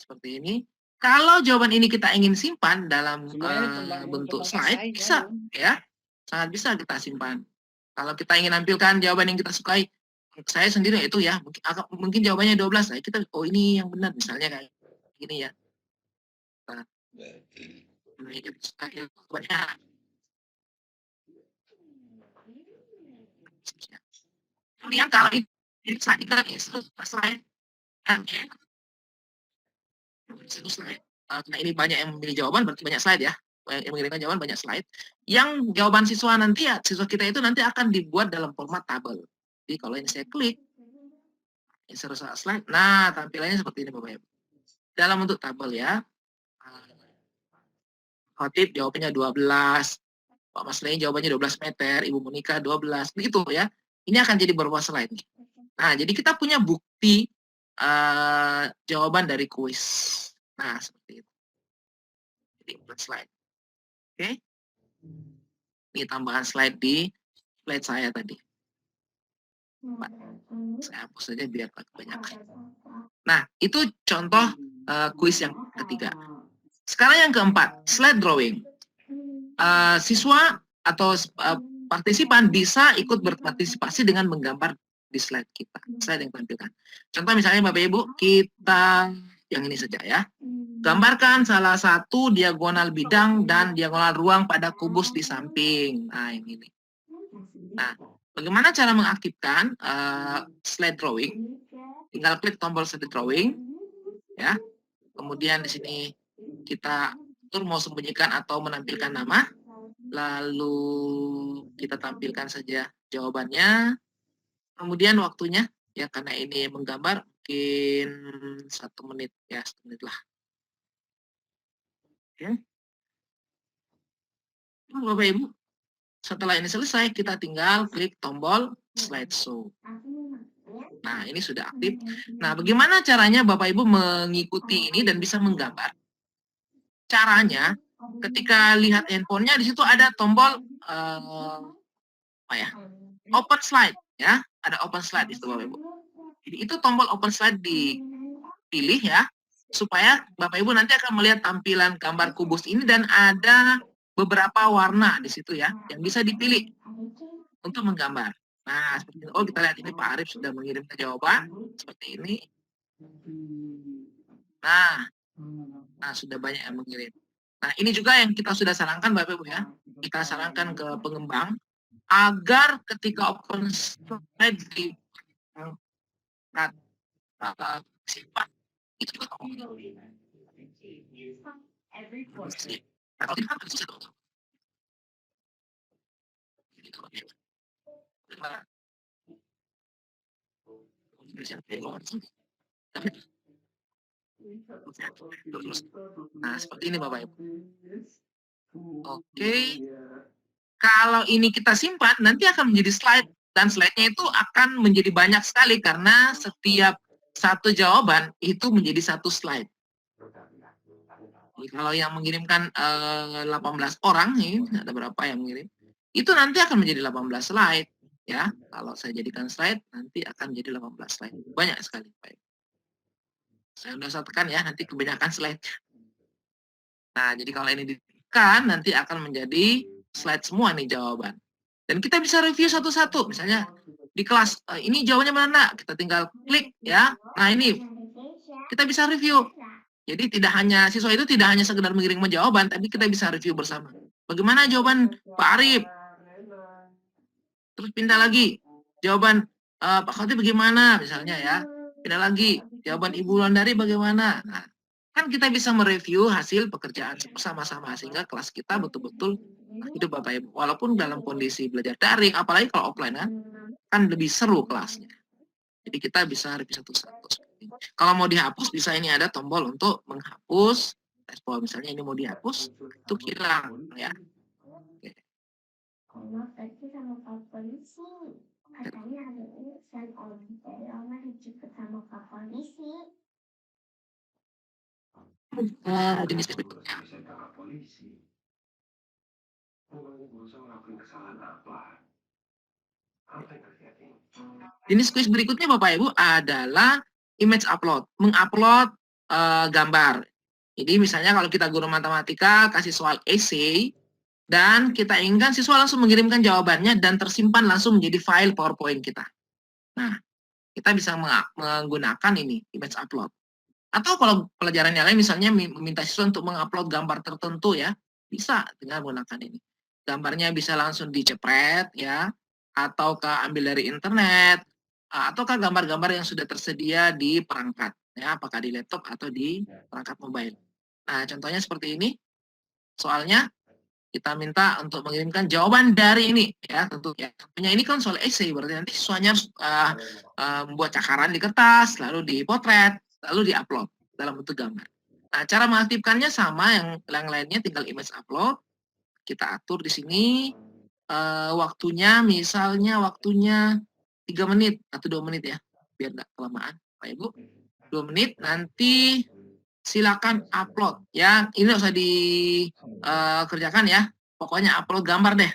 seperti ini. Kalau jawaban ini kita ingin simpan dalam Semuanya tentang bentuk tentang slide, saya, bisa ya. Sangat bisa kita simpan. Kalau kita ingin nampilkan jawaban yang kita sukai, saya sendiri itu ya, mungkin jawabannya 12, nah kita ini yang benar misalnya kayak gini ya. Nah, ini kita suka jawabannya. Kemudian kalau ini slide kita slide satu slide. Karena ini banyak yang memilih jawaban, berarti banyak slide ya. Yang mengirimkan jawaban banyak slide. Yang jawaban siswa nanti ya, siswa kita itu nanti akan dibuat dalam format tabel. Jadi kalau ini saya klik, insert slide, nah tampilannya seperti ini Bapak Ibu. Dalam bentuk tabel ya. Khotib jawabannya 12. Pak Mas Leni jawabannya 12 meter, Ibu Monika 12, begitu ya. Ini akan jadi beberapa slide. Nah, jadi kita punya bukti jawaban dari kuis. Nah, seperti itu. Jadi slide. Oke. Ini tambahan slide di slide saya tadi. Saya hapus saja biar banyak. Nah, itu contoh kuis yang ketiga. Sekarang yang keempat, slide drawing. Siswa atau partisipan bisa ikut berpartisipasi dengan menggambar di slide kita, slide yang tampilkan. Contoh misalnya Bapak Ibu, kita yang ini saja ya. Gambarkan salah satu diagonal bidang dan diagonal ruang pada kubus di samping. Nah, yang ini. Nah, bagaimana cara mengaktifkan slide drawing? Tinggal klik tombol slide drawing, ya. Kemudian di sini kita atur mau sembunyikan atau menampilkan nama. Lalu kita tampilkan saja jawabannya. Kemudian waktunya, ya karena ini menggambar mungkin 1 menit, ya 1 menit lah. Ya. Bapak Ibu, setelah ini selesai, kita tinggal klik tombol slideshow. Nah, ini sudah aktif. Nah, bagaimana caranya Bapak Ibu mengikuti ini dan bisa menggambar? Caranya, ketika lihat handphonenya, di situ ada tombol open slide, ya. Ada open slide di situ Bapak Ibu. Jadi itu tombol open slide dipilih ya, supaya Bapak Ibu nanti akan melihat tampilan gambar kubus ini dan ada beberapa warna di situ ya, yang bisa dipilih untuk menggambar. Nah, seperti ini. Oh, kita lihat ini Pak Arif sudah mengirimkan jawaban seperti ini. Nah, sudah banyak yang mengirim. Nah, ini juga yang kita sudah sarankan Bapak Ibu ya. Kita sarankan ke pengembang agar ketika open slide di sifat itu juga nah, seperti ini Bapak Ibu. Oke. Kalau ini kita simpan, nanti akan menjadi slide. Dan slide-nya itu akan menjadi banyak sekali karena setiap satu jawaban itu menjadi satu slide. Jadi kalau yang mengirimkan 18 orang nih, ada berapa yang mengirim? Itu nanti akan menjadi 18 slide ya. Kalau saya jadikan slide nanti akan jadi 18 slide. Banyak sekali, Pak. Saya udah satukan ya, nanti kebanyakan slide. Nah, jadi kalau ini ditekan nanti akan menjadi slide semua nih jawaban. Dan kita bisa review satu-satu. Misalnya di kelas ini jawabannya mana? Kita tinggal klik ya. Nah, ini kita bisa review. Jadi tidak hanya siswa itu tidak hanya sekedar mengirim jawaban, tapi kita bisa review bersama. Bagaimana jawaban Pak Arif? Terus pindah lagi. Jawaban Pak Khotib bagaimana misalnya ya. Pindah lagi. Jawaban Ibu Wulandari bagaimana? Nah, kan kita bisa mereview hasil pekerjaan bersama-sama sehingga kelas kita betul-betul hidup Bapak Ibu. Walaupun dalam kondisi belajar daring, apalagi kalau offline kan lebih seru kelasnya. Jadi kita bisa review satu-satu. Kalau mau dihapus bisa ini ada tombol untuk menghapus. Bahwa misalnya ini mau dihapus, itu hilang ya. Oke. Kalau tadi sama Pak Polisi, katanya hari ini selain Oma dijemput sama Pak Polisi. Jenis berikutnya. Jenis kuis berikutnya Bapak Ibu adalah image upload, mengupload gambar. Jadi misalnya kalau kita guru matematika kasih soal essay dan kita inginkan siswa langsung mengirimkan jawabannya dan tersimpan langsung menjadi file PowerPoint kita. Nah, kita bisa menggunakan ini image upload. Atau kalau pelajaran yang lain misalnya meminta siswa untuk mengupload gambar tertentu ya, bisa dengan menggunakan ini. Gambarnya bisa langsung dicepret ya, ataukah ambil dari internet, ataukah gambar-gambar yang sudah tersedia di perangkat ya, apakah di laptop atau di perangkat mobile. Nah, contohnya seperti ini. Soalnya kita minta untuk mengirimkan jawaban dari ini ya, tentu ya. Tentunya ini kan soal essay, berarti nanti siswanya harus membuat cakaran di kertas, lalu dipotret, lalu diupload dalam bentuk gambar. Nah, cara mengaktifkannya sama yang lainnya, tinggal image upload. Kita atur di sini waktunya, misalnya waktunya 3 menit atau 2 menit ya, biar nggak kelamaan, Pak Ibu. 2 menit, nanti silakan upload ya. Ini nggak usah dikerjakan ya. Pokoknya upload gambar deh.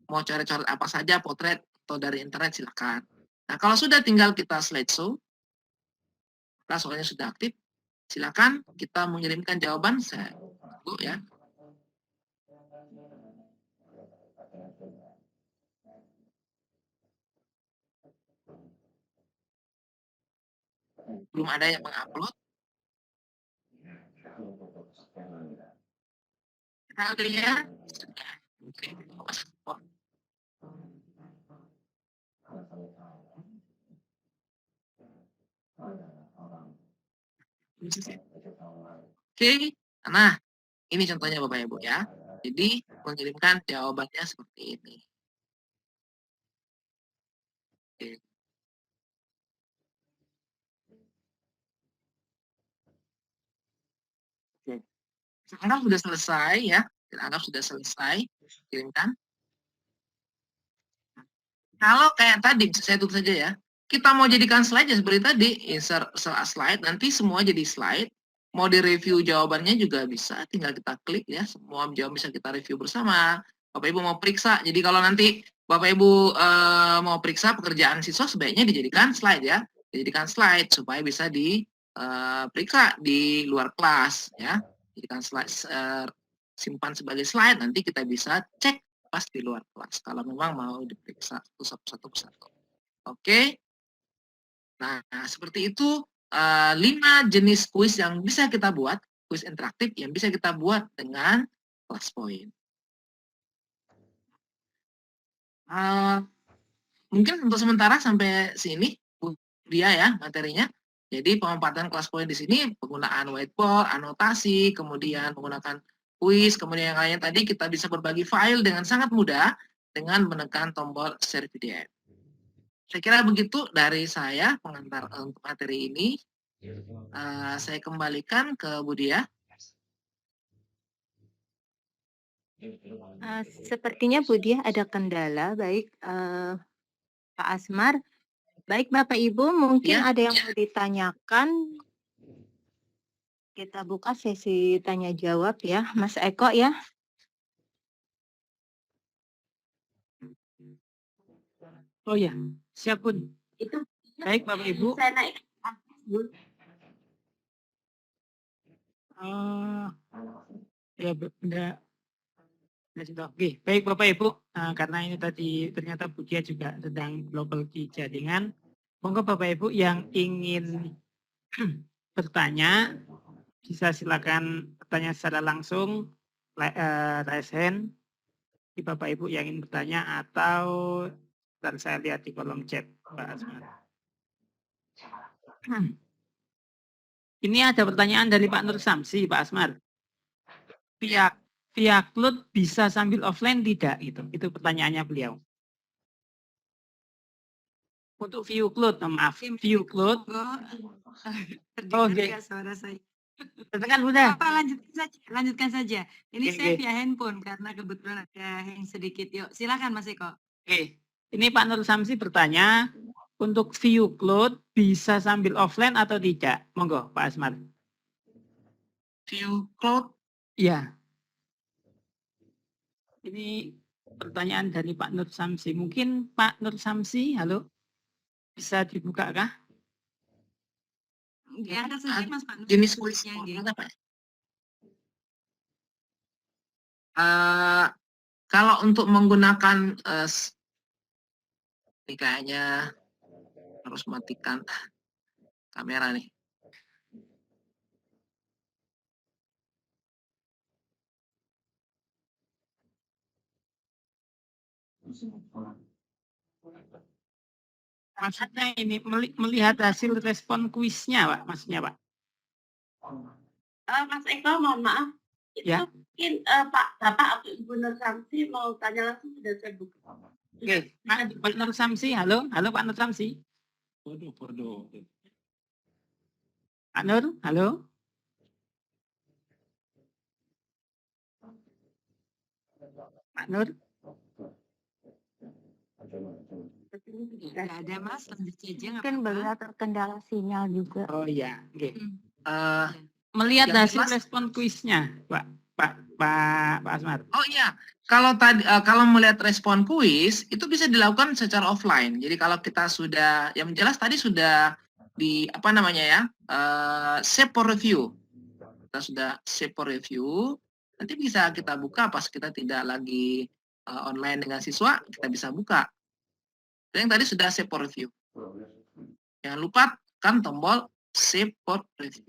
Mau coret-coret apa saja, potret atau dari internet silakan. Nah, kalau sudah tinggal kita slideshow. Nah, soalnya sudah aktif. Silakan kita mengirimkan jawaban. Saya tunggu ya. Belum ada yang mengupload. Kita lihat. Oke, nah ini contohnya Bapak Ibu ya. Jadi mengirimkan jawabannya seperti ini. Oke. Kita anggap sudah selesai ya. Kita anggap sudah selesai. Kirimkan. Kalau kayak tadi, saya tutup saja ya. Kita mau jadikan slide ya seperti tadi, insert slide, nanti semua jadi slide. Mau direview jawabannya juga bisa, tinggal kita klik ya, semua jawaban bisa kita review bersama. Bapak Ibu mau periksa, jadi kalau nanti Bapak Ibu mau periksa pekerjaan siswa sebaiknya dijadikan slide ya, dijadikan slide supaya bisa diperiksa di luar kelas ya. Jadikan slide, simpan sebagai slide, nanti kita bisa cek pas di luar kelas kalau memang mau diperiksa satu persatu. Oke. Nah, seperti itu 5 jenis kuis yang bisa kita buat, kuis interaktif yang bisa kita buat dengan ClassPoint. Mungkin untuk sementara sampai sini Bu Dia ya materinya. Jadi pemanfaatan ClassPoint di sini penggunaan whiteboard, anotasi, kemudian menggunakan kuis, kemudian yang lainnya tadi kita bisa berbagi file dengan sangat mudah dengan menekan tombol share PDF. Saya kira begitu dari saya pengantar untuk materi ini. Saya kembalikan ke Bu Dia. Sepertinya Bu Dia ada kendala, baik Pak Asmar. Baik Bapak Ibu, mungkin Ya. ada yang mau ditanyakan Kita buka sesi tanya jawab ya, Mas Eko ya. Oh ya, siap Bun. Itu Baik Bapak Ibu. saya naik. Oh, ya benda. Oke, baik Bapak Ibu, karena ini tadi ternyata Bu Dia juga sedang global di jaringan. Monggo Bapak Ibu yang ingin bertanya, bisa silakan bertanya secara langsung, raise hand di Bapak Ibu yang ingin bertanya atau dan saya lihat di kolom chat Pak Asmar. Ini ada pertanyaan dari Pak Nur Samsi, Pak Asmar. Via cloud bisa sambil offline tidak? Itu pertanyaannya beliau. Untuk view cloud, maaf, view cloud. Terdengar Oke. nggak suara saya? Terdengar Bunda? Apa lanjutkan saja. Ini Oke, saya oke. via handphone karena kebetulan ada hang sedikit. Yuk, silakan Mas Eko. Oke, ini Pak Nur Samsi bertanya, untuk view cloud bisa sambil offline atau tidak? Monggo Pak Asmar. View cloud, Iya. Ini pertanyaan dari Pak Nur Samsi. Mungkin Pak Nur Samsi, halo? Bisa dibuka kah? Diangkat saja Mas Pak. jenis kuisnya, kuisnya nggih. apa? Kalau untuk menggunakan ini kayaknya harus matikan kamera nih. Maksudnya ini melihat hasil respon kuisnya, Pak. Maksudnya, Pak. Mas Eko, mohon maaf. Itu Ya. mungkin Bapak atau Ibu Nur Samsi mau tanya langsung, sudah saya buka. Oke, Pak Nur Samsi, halo, Pak Nur Samsi. Pak Nur, halo. Pak Nur. Nggak ada Mas, lanjut saja nggak Mungkin apa-apa. beliau terkendala sinyal juga. Oh iya, oke. Eh, Melihat yang hasil jelas- respon kuisnya, Pak Asmar. Oh iya, kalau melihat respon kuis itu bisa dilakukan secara offline. Jadi kalau kita sudah, yang jelas tadi sudah di save for review. Kita sudah save for review. Nanti bisa kita buka pas kita tidak lagi online dengan siswa, kita bisa buka. Dan yang tadi sudah save for review. Jangan lupa kan tombol save for review.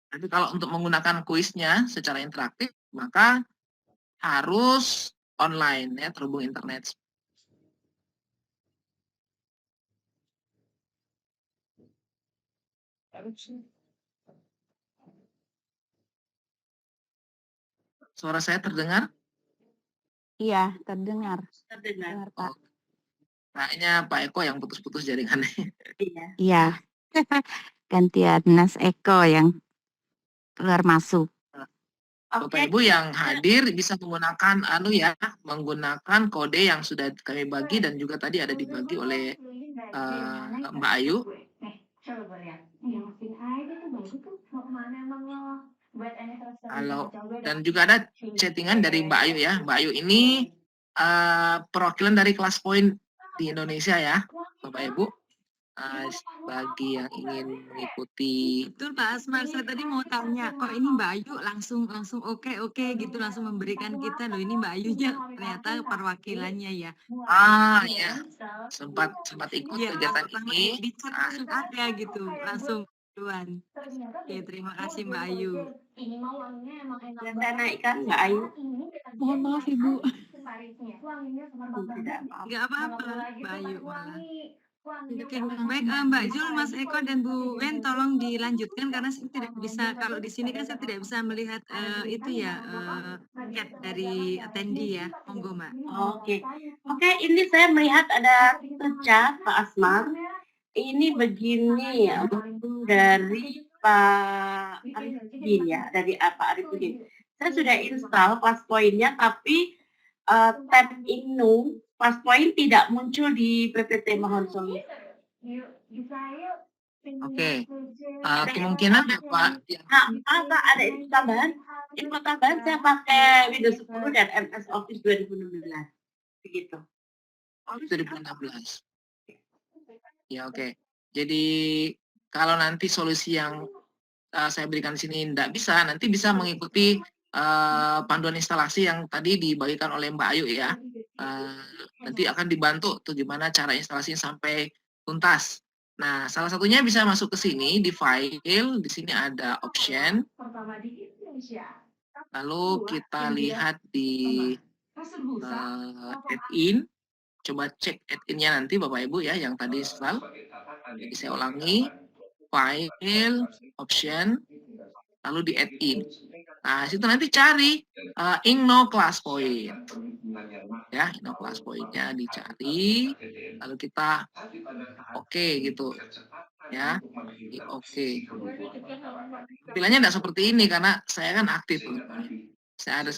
Tapi kalau untuk menggunakan kuisnya secara interaktif, maka harus online ya, terhubung internet. Suara saya terdengar? Iya, terdengar. Terdengar. Pak. Kayaknya Pak Eko yang putus-putus jaringannya. Iya. Iya. Gantian Mas Eko yang keluar masuk. Bapak Ibu yang hadir bisa menggunakan menggunakan kode yang sudah kami bagi dan juga tadi ada dibagi oleh Mbak Ayu. Coba lihat. Yakin aja tuh bagus tuh. Mau kemana emang lo? Buat anniversary Kalau coba dan juga ada chattingan dari Mbak Ayu ya. Mbak Ayu ini perwakilan dari kelas poin di Indonesia ya, Bapak Ibu. Bagi yang ingin mengikuti. Betul Pak Asmar, saya tadi mau tanya, kok ini Mbak Ayu langsung oke gitu langsung memberikan kita loh, ini Mbak Ayunya ternyata perwakilannya ya. Ya, sempat ikut Iya, kegiatan pertama ini. di chat langsung ada gitu, langsung duluan. Oke, terima kasih Mbak Ayu. Ini mau wanginya emang enak Yang saya naikkan Mbak Ayu. Mohon maaf Ibu. Tidak apa-apa. Enggak apa-apa Mbak Ayu malah. Oke, baik Mbak Jul, Mas Eko dan Bu Wen tolong dilanjutkan karena saya tidak bisa, kalau di sini kan saya tidak bisa melihat chat dari attendee ya. Monggo Mbak. Oke, ini saya melihat ada chat Pak Asmar. Ini begini ya, dari Pak Arifudin ya, dari Pak Arifudin. Saya sudah install PlusPoint-nya, tapi tab Inu PlusPoint tidak muncul di PPT, mohon solusi. Oke. Kemungkinan Pak yang Apa ada info tambahan? Info tambahan saya pakai Windows 10 dan MS Office 2016. Begitu. 2016. Ya, oke. Jadi kalau nanti solusi yang saya berikan di sini tidak bisa, nanti bisa mengikuti panduan instalasi yang tadi dibagikan oleh Mbak Ayu ya. Nanti akan dibantu tuh gimana cara instalasinya sampai tuntas. Nah, salah satunya bisa masuk ke sini di file, di sini ada option. Lalu kita lihat di add-in. Coba cek add-in-nya nanti Bapak Ibu ya yang tadi install. Jadi saya ulangi, file, option, lalu di add-in. Nah, situ nanti cari Ingno class point. Ya, Ingno class point-nya dicari, lalu kita oke gitu. Ya, oke. Pilihannya tidak seperti ini karena saya kan aktif. Saya ada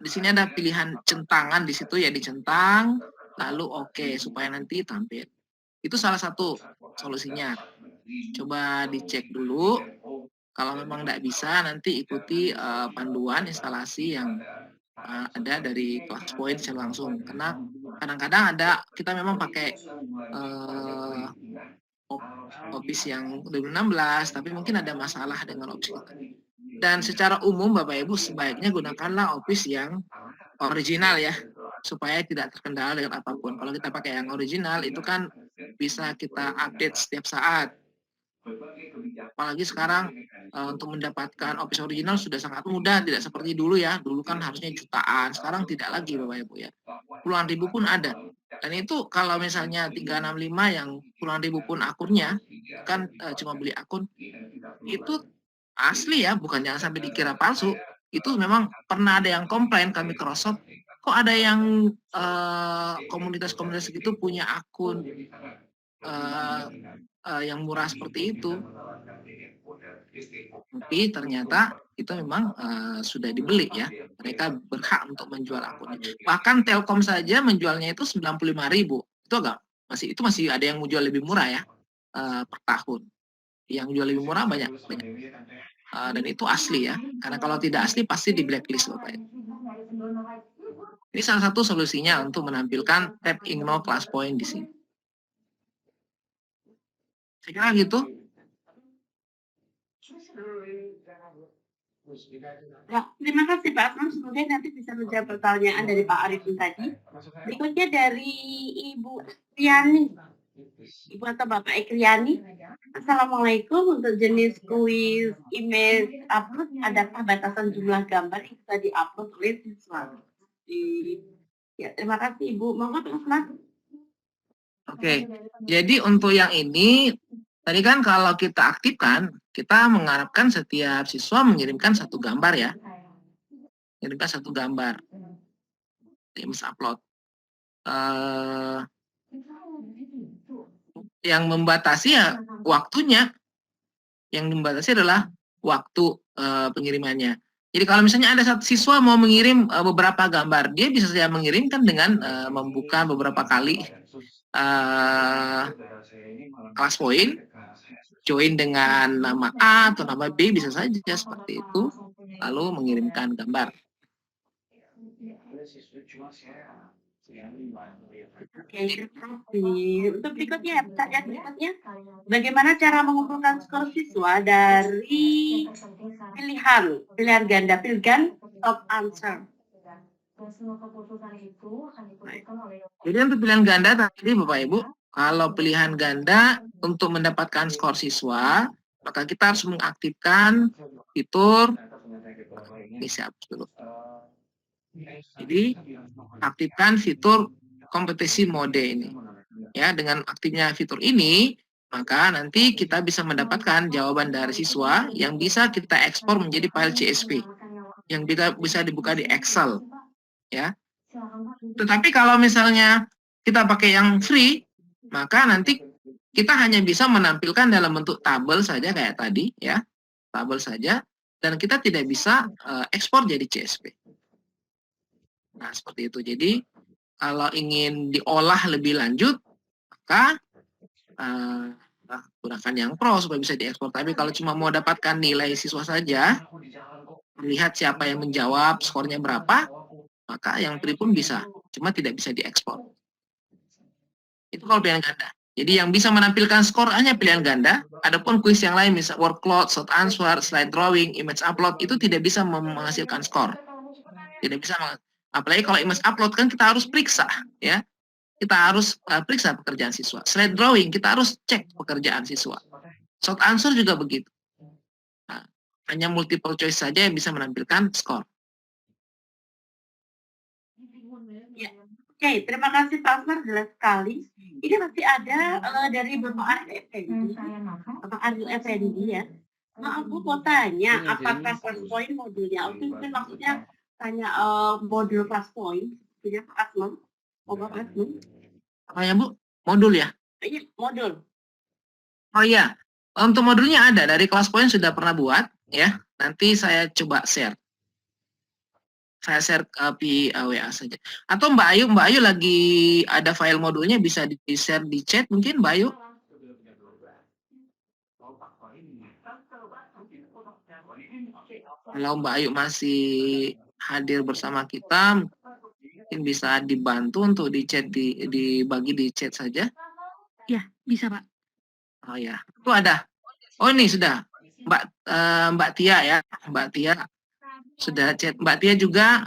di sini ada pilihan centangan di situ ya, dicentang, lalu oke supaya nanti tampil. Itu salah satu solusinya. Coba dicek dulu. Kalau memang tidak bisa, nanti ikuti panduan instalasi yang ada dari ClassPoint secara langsung. Karena kadang-kadang kita memang pakai Office yang 2016, tapi mungkin ada masalah dengan Office kita. Dan secara umum Bapak Ibu sebaiknya gunakanlah Office yang original ya, supaya tidak terkendala dengan apapun. Kalau kita pakai yang original itu kan bisa kita update setiap saat. Apalagi sekarang untuk mendapatkan Office original sudah sangat mudah, tidak seperti dulu ya. Dulu kan harusnya jutaan, sekarang tidak lagi Bapak Ibu ya. Puluhan ribu pun ada. Dan itu kalau misalnya 365 yang puluhan ribu pun akunnya, kan cuma beli akun, itu asli ya, bukan jangan sampai dikira palsu. Itu memang pernah ada yang komplain ke Microsoft, kok ada yang komunitas-komunitas gitu punya akun yang murah seperti itu. Tapi ternyata itu memang sudah dibeli ya. Mereka berhak untuk menjual akunnya. Bahkan Telkom saja menjualnya itu 95.000. Itu masih ada yang menjual lebih murah ya per tahun. Yang jual lebih murah banyak. Dan itu asli ya. Karena kalau tidak asli pasti di blacklist Bapak. Ini salah satu solusinya untuk menampilkan tab Ingno class point di sini. Saya kira gitu. Ya, terima kasih Pak Asman. Semoga nanti bisa menjawab pertanyaan dari Pak Arifin tadi. Berikutnya dari Ibu Kriani. Ibu atau Bapak Ekriani. Assalamualaikum. Untuk jenis kuis image upload, adakah batasan jumlah gambar yang bisa diupload oleh siswa? Ya, terima kasih Ibu. Monggo Pak Asman. Oke, jadi untuk yang ini, tadi kan kalau kita aktifkan, kita mengharapkan setiap siswa mengirimkan satu gambar ya. Mengirimkan satu gambar. Image upload. Yang membatasi ya waktunya. Yang membatasi adalah waktu pengirimannya. Jadi kalau misalnya ada satu siswa mau mengirim beberapa gambar, dia bisa saja mengirimkan dengan membuka beberapa kali class point, join dengan nama A atau nama B bisa saja seperti itu, lalu mengirimkan gambar. Oke, terima kasih. Untuk berikutnya, pertanyaan berikutnya, bagaimana cara mengumpulkan skor siswa dari pilihan ganda, pilgan, top answer? Jadi untuk pilihan ganda tadi Bapak Ibu, kalau pilihan ganda untuk mendapatkan skor siswa, maka kita harus mengaktifkan fitur ini saya hapus dulu. Jadi aktifkan fitur kompetisi mode ini. Ya, dengan aktifnya fitur ini, maka nanti kita bisa mendapatkan jawaban dari siswa yang bisa kita ekspor menjadi file CSV yang bisa dibuka di Excel. Ya. Tetapi kalau misalnya kita pakai yang free, maka nanti kita hanya bisa menampilkan dalam bentuk tabel saja kayak tadi ya, tabel saja, dan kita tidak bisa ekspor jadi CSV. Nah, seperti itu. Jadi kalau ingin diolah lebih lanjut, maka gunakan yang pro supaya bisa diekspor. Tapi kalau cuma mau dapatkan nilai siswa saja, lihat siapa yang menjawab, skornya berapa, maka yang free pun bisa, cuma tidak bisa diekspor. Itu kalau pilihan ganda. Jadi yang bisa menampilkan skor hanya pilihan ganda. Adapun kuis yang lain, misal word cloud, short answer, slide drawing, image upload, itu tidak bisa menghasilkan skor. Tidak bisa, apalagi kalau image upload kan kita harus periksa, ya. Kita harus periksa pekerjaan siswa. Slide drawing kita harus cek pekerjaan siswa. Short answer juga begitu. Nah, hanya multiple choice saja yang bisa menampilkan skor. Ya. Oke, terima kasih Pak Asmar, jelas sekali. Ini masih ada dari Bapak Arif Effendi. Bapak Arif Effendi ya. Maaf, Bu mau tanya, apakah class point modulnya? Mungkin maksudnya tanya modul class point punya Pak Asmar. Oh, Bapak Asmar. Apa ya, Bu? Modul ya? Iya, modul. Oh iya, untuk modulnya ada, dari kelas point sudah pernah buat, ya. Nanti saya coba share. Saya share ke WA saja. Atau Mbak Ayu lagi ada file modulnya, bisa di-share di chat mungkin, Mbak Ayu? Kalau Mbak Ayu masih hadir bersama kita, mungkin bisa dibantu untuk di chat, dibagi di chat saja. Ya, bisa Pak. Oh ya, itu ada. Oh ini sudah, Mbak Tia ya, Mbak Tia sudah chat. Mbak Tia juga,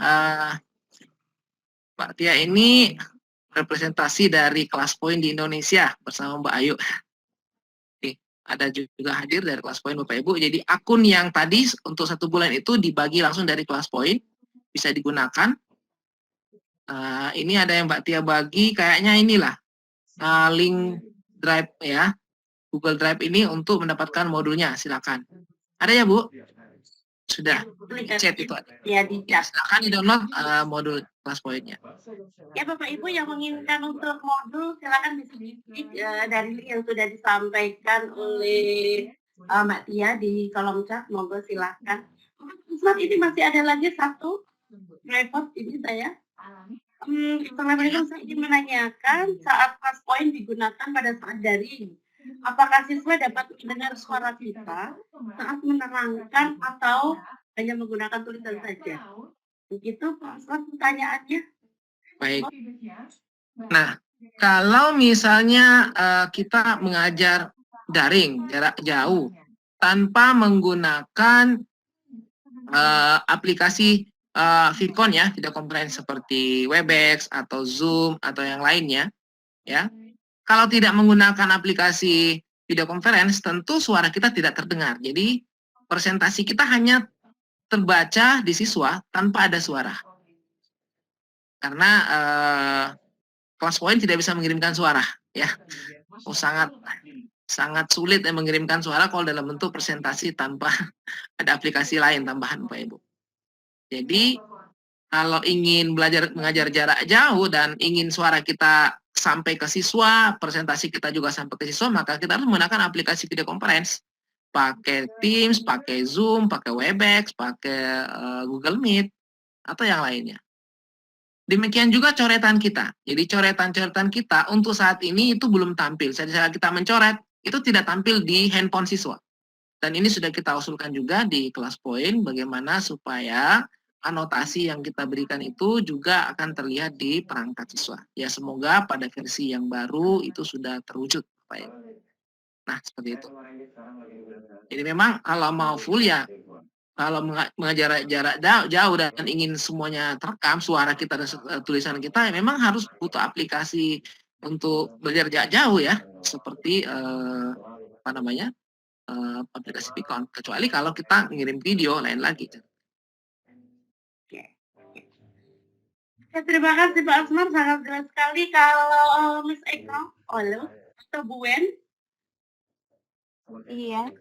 Mbak Tia ini representasi dari kelas poin di Indonesia bersama Mbak Ayu. Oke, ada juga hadir dari kelas poin Bapak Ibu. Jadi akun yang tadi untuk 1 bulan itu dibagi langsung dari kelas poin, bisa digunakan. Ini ada yang Mbak Tia bagi, kayaknya inilah link Drive ya, Google Drive ini untuk mendapatkan modulnya, silakan. Ada ya Bu? Sudah, di chat itu ada. Ya, di chat. Silakan di-download modul kelas poinnya. Ya Bapak Ibu yang menginginkan untuk modul, silakan diklik dari link yang sudah disampaikan oleh Mbak Tia di kolom chat, monggo silakan. Ustaz, ini masih ada lagi satu report ini saya. Assalamualaikum, saya ingin menanyakan saat kelas poin digunakan pada saat daring, apakah siswa dapat mendengar suara kita saat menerangkan atau hanya menggunakan tulisan saja? Begitu Pak Aswan pertanyaannya. Baik. Nah, kalau misalnya kita mengajar daring jarak jauh tanpa menggunakan aplikasi Vicon ya, video conference seperti Webex atau Zoom atau yang lainnya, ya. Kalau tidak menggunakan aplikasi video conference, tentu suara kita tidak terdengar. Jadi presentasi kita hanya terbaca di siswa tanpa ada suara. Karena kelas poin tidak bisa mengirimkan suara, ya. Sangat sulit mengirimkan suara kalau dalam bentuk presentasi tanpa ada aplikasi lain tambahan, Pak Ibu. Jadi kalau ingin belajar mengajar jarak jauh dan ingin suara kita sampai ke siswa, presentasi kita juga sampai ke siswa, maka kita harus menggunakan aplikasi video conference. Pakai Teams, pakai Zoom, pakai Webex, pakai Google Meet, atau yang lainnya. Demikian juga coretan kita. Jadi coretan-coretan kita untuk saat ini itu belum tampil. Saat kita mencoret, itu tidak tampil di handphone siswa. Dan ini sudah kita usulkan juga di kelas poin, bagaimana supaya anotasi yang kita berikan itu juga akan terlihat di perangkat siswa. Ya semoga pada versi yang baru itu sudah terwujud, Pak ya. Nah seperti itu. Jadi memang kalau mau full ya, kalau mengajar jarak jauh dan ingin semuanya terekam, suara kita dan tulisan kita, memang harus butuh aplikasi untuk belajar jarak jauh ya, seperti aplikasi Vicon. Kecuali kalau kita ngirim video lain lagi. Ya, terima kasih Pak Asmar, sangat jelas sekali. Kalau Miss Eko, atau Bu Wen? Iya.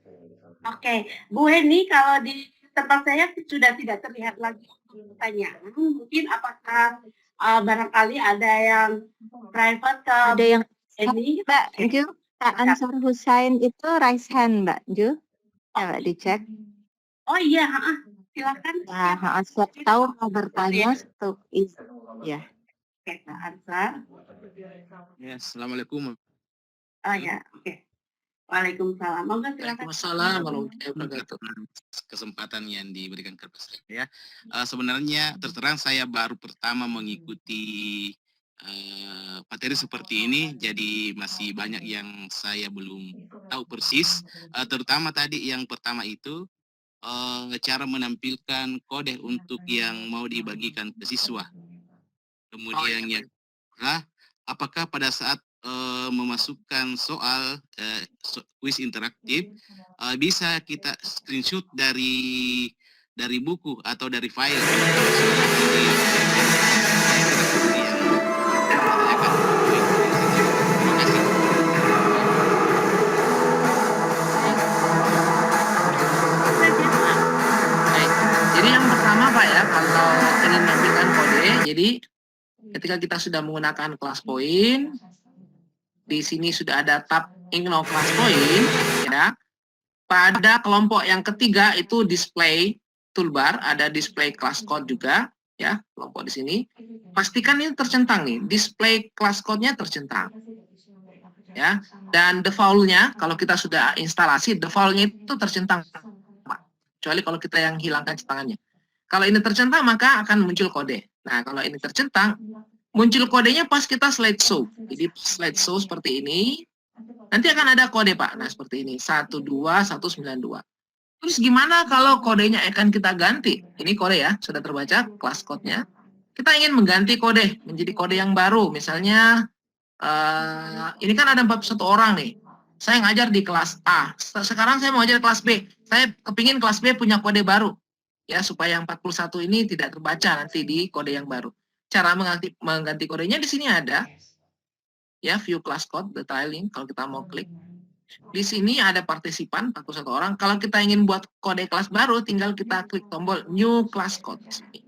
Oke, Bu Wen nih kalau di tempat saya sudah tidak terlihat lagi pertanyaan. Mungkin apakah barangkali ada yang private ke Ada yang ini? Mbak Ju, Pak Ansar Hussein itu raise hand Mbak Ju. Coba dicek. Oh iya, silakan. Nah, siapa tahu mau bertanya satu ya. Oke, Pak Ansar. Ya, assalamualaikum. Oh ya, oke. Waalaikumsalam. Monggo silakan. Waalaikumsalam warahmatullahi wabarakatuh. Kesempatan yang diberikan kepada saya. Sebenarnya terterang saya baru pertama mengikuti materi seperti ini, jadi masih banyak yang saya belum tahu persis. Terutama tadi yang pertama itu cara menampilkan kode untuk yang mau dibagikan ke siswa. Kemudian yang kedua, apakah pada saat memasukkan soal kuis interaktif bisa kita screenshot dari buku atau dari file. Baik. Jadi yang pertama Pak ya, kalau ingin menampilkan kode, jadi ketika kita sudah menggunakan class point, di sini sudah ada tab Ignore class point, ya. Pada kelompok yang ketiga itu display toolbar, ada display class code juga, ya, kelompok di sini. Pastikan ini tercentang nih, display class code-nya tercentang. Ya, dan default-nya kalau kita sudah instalasi, default-nya itu tercentang, Pak. Kecuali kalau kita yang hilangkan centangannya. Kalau ini tercentang maka akan muncul kode. Nah, kalau ini tercentang, muncul kodenya pas kita slideshow. Jadi slideshow seperti ini, nanti akan ada kode Pak. Nah, seperti ini, 12192. Terus gimana kalau kodenya akan kita ganti? Ini kode ya, sudah terbaca class code-nya. Kita ingin mengganti kode menjadi kode yang baru. Misalnya, ini kan ada 41 orang nih. Saya ngajar di kelas A. Sekarang saya mau ngajar kelas B. Saya kepingin kelas B punya kode baru. Ya, supaya 41 ini tidak terbaca nanti di kode yang baru. Cara mengganti kodenya di sini ada. Ya, view class code, detailing, kalau kita mau klik. Di sini ada partisipan, 41 orang. Kalau kita ingin buat kode kelas baru, tinggal kita klik tombol new class code. Di sini.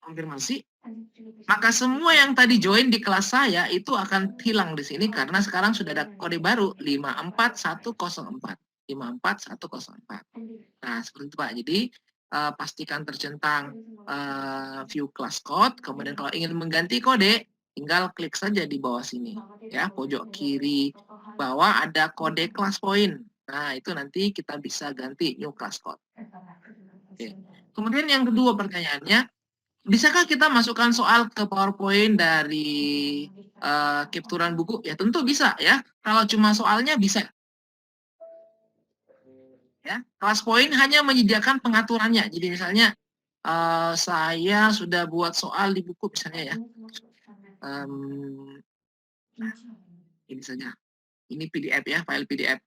Konfirmasi. Maka semua yang tadi join di kelas saya itu akan hilang di sini karena sekarang sudah ada kode baru 54104. 54104. Nah, seperti itu Pak. Jadi pastikan tercentang view class code. Kemudian kalau ingin mengganti kode, tinggal klik saja di bawah sini. Ya, pojok kiri bawah ada kode class point. Nah, itu nanti kita bisa ganti new class code. Oke. Kemudian yang kedua pertanyaannya, bisakah kita masukkan soal ke PowerPoint dari capturean buku? Ya tentu bisa ya. Kalau cuma soalnya bisa. Ya, class point hanya menyediakan pengaturannya. Jadi misalnya saya sudah buat soal di buku misalnya ya. Ini saja. Ini PDF ya, file PDF.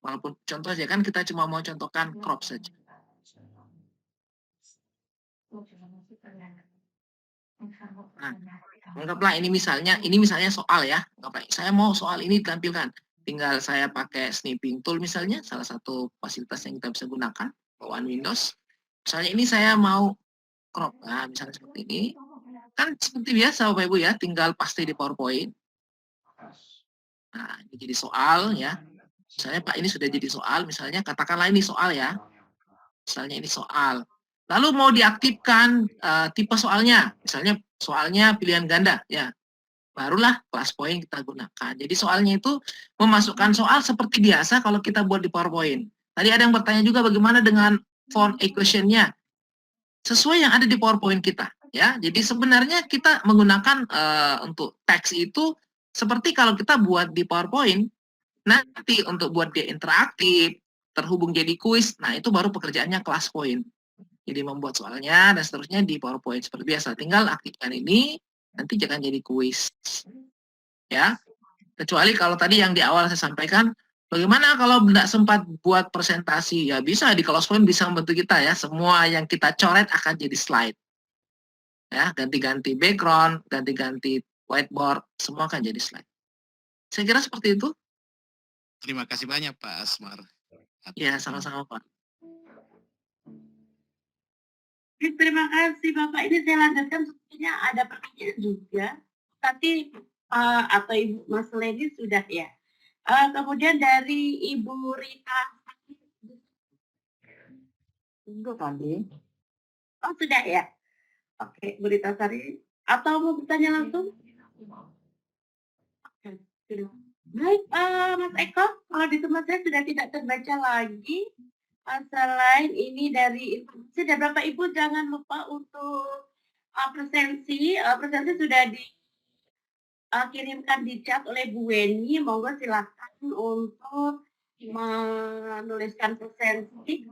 Walaupun contoh aja kan kita cuma mau contohkan crop saja. Nah, anggaplah ini misalnya soal ya. Saya mau soal ini ditampilkan. Tinggal saya pakai snipping tool misalnya, salah satu fasilitas yang kita bisa gunakan bawaan Windows. Misalnya ini saya mau crop, nah misalnya seperti ini. Kan seperti biasa Bapak Ibu ya, tinggal paste di PowerPoint. Nah, ini jadi soal ya. Misalnya Pak ini sudah jadi soal, misalnya katakanlah ini soal ya. Misalnya ini soal. Lalu mau diaktifkan tipe soalnya, misalnya soalnya pilihan ganda ya. Barulah class point kita gunakan. Jadi soalnya itu memasukkan soal seperti biasa kalau kita buat di PowerPoint. Tadi ada yang bertanya juga bagaimana dengan font equation-nya. Sesuai yang ada di PowerPoint kita. Ya, jadi sebenarnya kita menggunakan untuk teks itu seperti kalau kita buat di PowerPoint. Nanti untuk buat dia interaktif, terhubung jadi kuis, nah itu baru pekerjaannya class point. Jadi membuat soalnya dan seterusnya di PowerPoint seperti biasa. Tinggal aktifkan ini. Nanti jangan jadi kuis. Ya. Kecuali kalau tadi yang di awal saya sampaikan, bagaimana kalau tidak sempat buat presentasi? Ya bisa, di close point bisa membantu kita ya. Semua yang kita coret akan jadi slide. Ya, ganti-ganti background, ganti-ganti whiteboard, semua akan jadi slide. Saya kira seperti itu. Terima kasih banyak Pak Asmar. Ya, sama-sama Pak. Terima kasih Bapak. Ini saya lanjutkan, sepertinya ada pertanyaan juga. Tapi atau Ibu Mas Leni sudah ya. Kemudian dari Ibu Rita. Tunggu tadi. Oh sudah ya. Oke, Bu Rita Sari. Atau mau bertanya langsung? Oke, sudah. Baik, Mas Eko, kalau di tempat saya sudah tidak terbaca lagi. Selain ini dari informasi dan Bapak Ibu jangan lupa untuk presensi sudah dikirimkan di chat oleh Bu Weni. Monggo silakan untuk menuliskan presensi.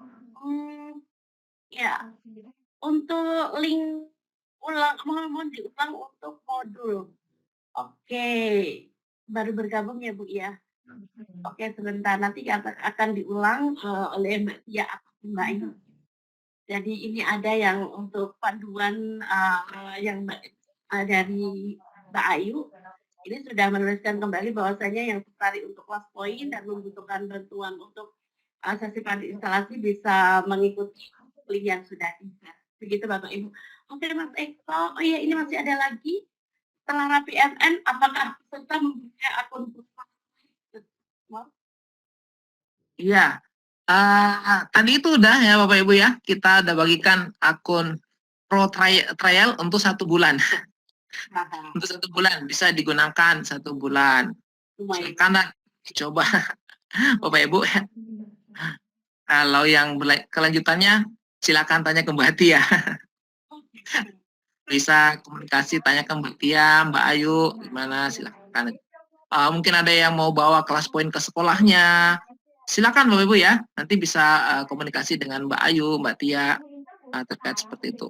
Ya, untuk link mohon diulang untuk modul. Oke, baru bergabung ya Bu ya. Oke, sebentar nanti akan diulang oleh Mbak Tia atau Mbak Ayu. Jadi ini ada yang untuk panduan yang dari Mbak Ayu. Ini sudah menuliskan kembali bahwasanya yang tertarik untuk kelas poin dan membutuhkan bantuan untuk sesi pandu instalasi bisa mengikuti link yang sudah di-share. Begitu Bapak Ibu. Oke Mas Eko, oh iya ini masih ada lagi. Setelah rapi MN, apakah peserta mempunyai akun Iya. Tadi itu udah ya Bapak Ibu ya. Kita udah bagikan akun pro trial untuk 1 bulan. Untuk 1 bulan bisa digunakan 1 bulan. Silakan coba Bapak Ibu. Kalau yang kelanjutannya silakan tanya ke Mbak Tia. Bisa komunikasi tanya ke Mbak Tia, Mbak Ayu, gimana silakan. Mungkin ada yang mau bawa kelas poin ke sekolahnya. Silakan Bapak Ibu ya. Nanti bisa komunikasi dengan Mbak Ayu, Mbak Tia terkait seperti itu.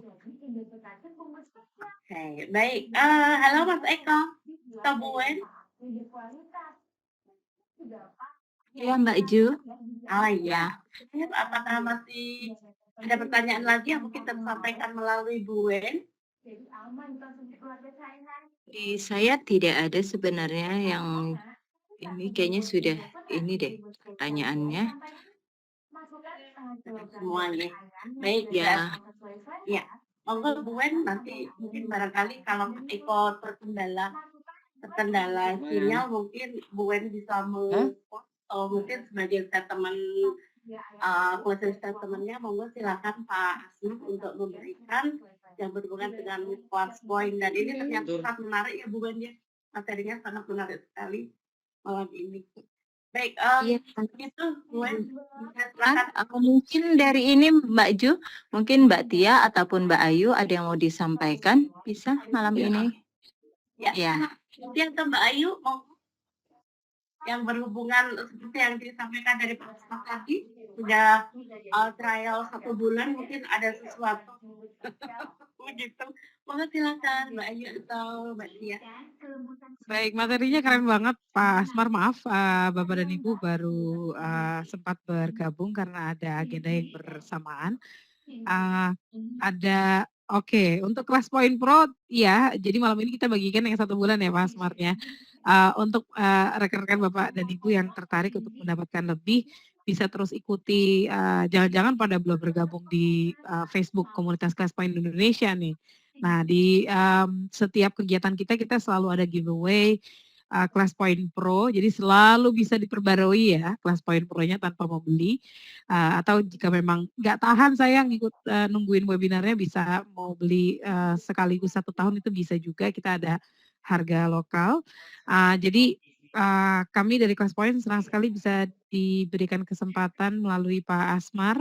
Oke, baik. Halo Mas Eko, Tabuen. Ya Mbak Ju. Oh iya. Apakah masih ada pertanyaan lagi yang mungkin tersampaikan melalui Bu Wen? Di saya tidak ada sebenarnya yang ini kayaknya sudah ini deh pertanyaannya. Semuanya. Baik ya. Ya. Monggo Bu Wen nanti mungkin barangkali kalau Mas Eko terkendala sinyal mungkin Bu Wen bisa meng-post atau mungkin sebagai statement closing statement-nya monggo silakan Pak Asmi untuk memberikan yang berhubungan dengan kelas poin dan ini ternyata sangat menarik ya Bu Wen ya. Materinya sangat menarik sekali malam ini. Baik, itu Bu Wen. Mungkin dari ini Mbak Ju, mungkin Mbak Tia ataupun Mbak Ayu ada yang mau disampaikan bisa malam ini? Ya. Tia atau Mbak Ayu mau yang berhubungan seperti yang disampaikan dari Pak Asma tadi sudah trial 1 bulan mungkin ada sesuatu begitu. Mohon silakan Mbak Ayu atau Mbak Tia. Baik, materinya keren banget Pak Asmar. Maaf Bapak dan Ibu baru sempat bergabung karena ada agenda yang bersamaan. Untuk kelas poin pro ya, jadi malam ini kita bagikan yang 1 bulan ya Pak Asmarnya. Untuk rekan-rekan Bapak dan Ibu yang tertarik untuk mendapatkan lebih bisa terus ikuti, jangan-jangan pada belum bergabung di Facebook Komunitas Kelas Poin Indonesia nih. Nah di setiap kegiatan kita selalu ada giveaway kelas poin pro, jadi selalu bisa diperbarui ya kelas poin pro-nya tanpa membeli. Atau jika memang nggak tahan saya nungguin webinarnya bisa mau beli sekaligus 1 tahun itu bisa juga, kita ada harga lokal. Jadi kami dari kelas poin senang sekali bisa diberikan kesempatan melalui Pak Asmar,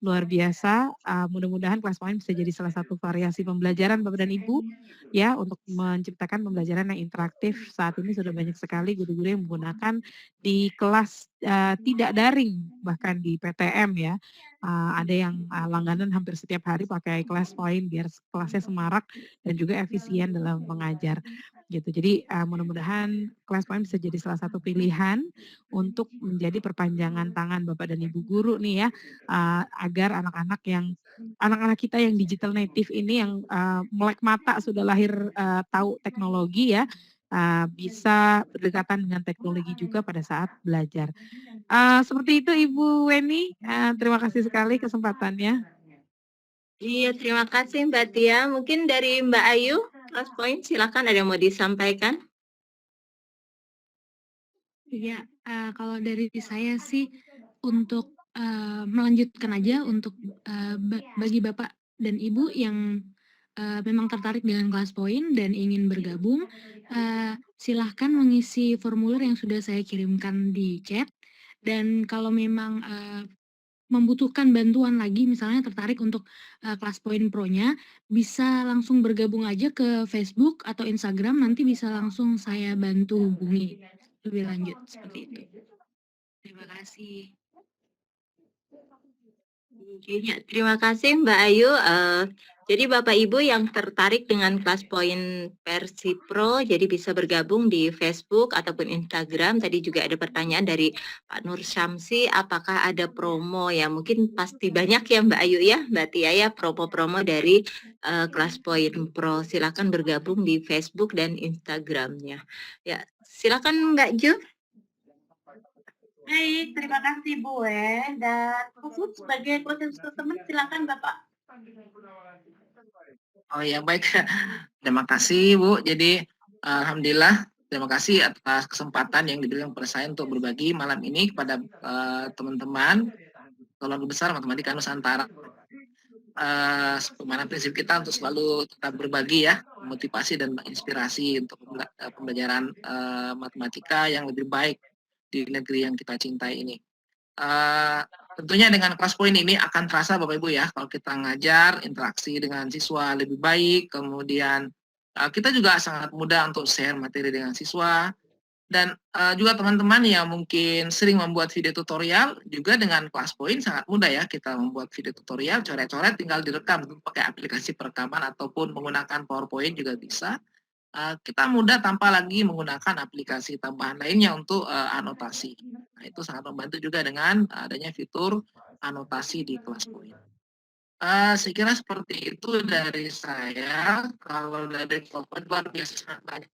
luar biasa. Mudah-mudahan kelas poin bisa jadi salah satu variasi pembelajaran Bapak dan Ibu ya untuk menciptakan pembelajaran yang interaktif. Saat ini sudah banyak sekali guru-guru yang menggunakan di kelas tidak daring, bahkan di PTM ya. Ada yang langganan hampir setiap hari pakai kelas poin biar kelasnya semarak dan juga efisien dalam mengajar gitu. Jadi mudah-mudahan kelas poin bisa jadi salah satu pilihan untuk menjadi perpanjangan tangan Bapak dan Ibu guru nih ya, agar anak-anak kita yang digital native ini yang melek mata sudah lahir tahu teknologi ya, bisa berdekatan dengan teknologi juga pada saat belajar. Seperti itu Ibu Weni, terima kasih sekali kesempatannya. Iya, terima kasih Mbak Tia. Mungkin dari Mbak Ayu, kelas poin silakan ada yang mau disampaikan. Iya, kalau dari saya sih untuk melanjutkan aja untuk bagi Bapak dan Ibu yang memang tertarik dengan kelas poin dan ingin bergabung, silahkan mengisi formulir yang sudah saya kirimkan di chat. Dan kalau memang membutuhkan bantuan lagi, misalnya tertarik untuk kelas poin pro-nya, bisa langsung bergabung aja ke Facebook atau Instagram, nanti bisa langsung saya bantu hubungi lebih lanjut seperti itu. Terima kasih. Oke, ya, terima kasih Mbak Ayu. Jadi Bapak Ibu yang tertarik dengan kelas poin versi Pro, jadi bisa bergabung di Facebook ataupun Instagram. Tadi juga ada pertanyaan dari Pak Nur Syamsi, apakah ada promo ya? Mungkin pasti banyak ya Mbak Ayu ya, Mbak Tia ya, promo-promo dari kelas poin Pro. Silakan bergabung di Facebook dan Instagramnya. Ya, silakan Mbak Ju. Baik, terima kasih Bu dan khusus sebagai closing statement silakan Bapak. Oh ya baik, terima kasih Bu. Jadi alhamdulillah terima kasih atas kesempatan yang diberikan kepada saya untuk berbagi malam ini kepada teman-teman keluarga besar Matematika Nusantara. Sebagaimana prinsip kita untuk selalu tetap berbagi ya, motivasi dan inspirasi untuk pembelajaran matematika yang lebih baik di negeri yang kita cintai ini. Tentunya dengan kelas poin ini akan terasa Bapak Ibu ya, kalau kita ngajar, interaksi dengan siswa lebih baik, kemudian kita juga sangat mudah untuk share materi dengan siswa, dan juga teman-teman yang mungkin sering membuat video tutorial, juga dengan kelas poin sangat mudah ya, kita membuat video tutorial, coret-coret tinggal direkam pakai aplikasi perekaman ataupun menggunakan PowerPoint juga bisa. Kita mudah tanpa lagi menggunakan aplikasi tambahan lainnya untuk anotasi. Nah, itu sangat membantu juga dengan adanya fitur anotasi di kelas poin. Saya kira seperti itu dari saya. Kalau dari kelompok luar biasa sangat banyak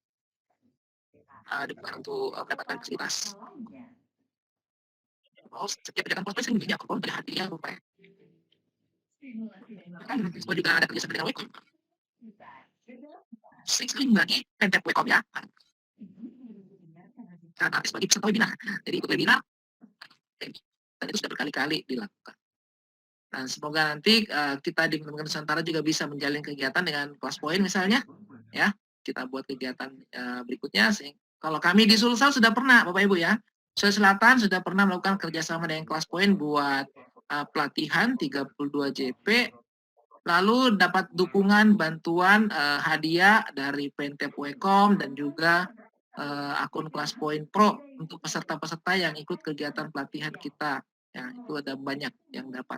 dibantu mendapatkan fasilitas. Oh, setiap kegiatan kelas poin sering banyak kok dari hadiah rupanya. Kan juga ada kerjasama dengan Wacom. Sering lagi Pentep Wacom ya. Karena sebagai peserta webinar. Jadi ikut webinar, dan itu sudah berkali-kali dilakukan. Dan semoga nanti kita di Matematika Nusantara juga bisa menjalin kegiatan dengan kelas poin misalnya, ya. Kita buat kegiatan berikutnya. Kalau kami di Sulsel sudah pernah, Bapak Ibu ya, Sulawesi Selatan sudah pernah melakukan kerjasama dengan kelas poin buat pelatihan 32 JP, lalu dapat dukungan bantuan hadiah dari Pentep Wacom dan juga akun kelas poin Pro untuk peserta-peserta yang ikut kegiatan pelatihan kita. Ya, itu ada banyak yang dapat.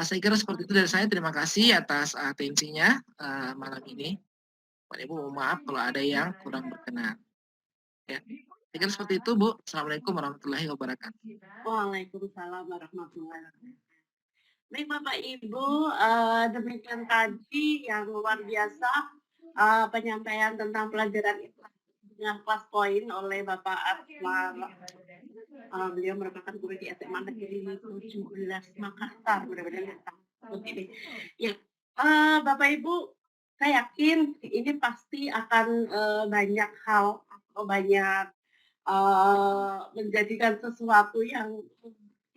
Saya kira seperti itu dari saya. Terima kasih atas atensinya malam ini. Pak Ibu mohon maaf kalau ada yang kurang berkenan. Ya, saya kira seperti itu Bu. Assalamualaikum warahmatullahi wabarakatuh. Waalaikumsalam warahmatullahi wabarakatuh. Baik Bapak Ibu, demikian tadi yang luar biasa penyampaian tentang pelajaran dengan kelas poin oleh Bapak Asmar. Beliau merupakan guru di SMA Negeri 17 Makassar. Mudah-mudahan ini. Ya, Bapak Ibu, saya yakin ini pasti akan banyak hal atau banyak menjadikan sesuatu yang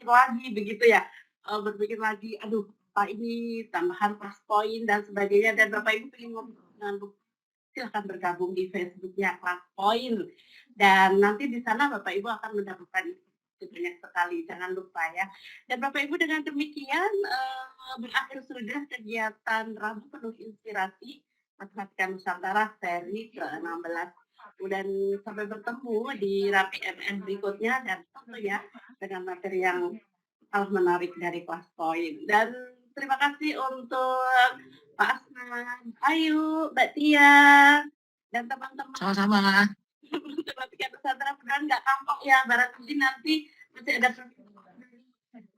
lagi begitu ya. Berpikir lagi, aduh, Pak ini tambahan kelas poin dan sebagainya, dan Bapak Ibu ingin ngobrol, silahkan bergabung di Facebooknya kelas poin, dan nanti di sana Bapak Ibu akan mendapatkan banyak sekali, jangan lupa ya. Dan Bapak Ibu dengan demikian berakhir sudah kegiatan Rabu Penuh Inspirasi Matematika Nusantara seri ke-16. Dan sampai bertemu di Rapi MN berikutnya, dan tentunya dengan materi yang menarik dari kelas poin. Dan terima kasih untuk Pak Asman, Ayu, Mbak Tia, dan teman-teman. Sama-sama. Matematika Nusantara beneran nggak kapok ya, barangkali nanti masih ada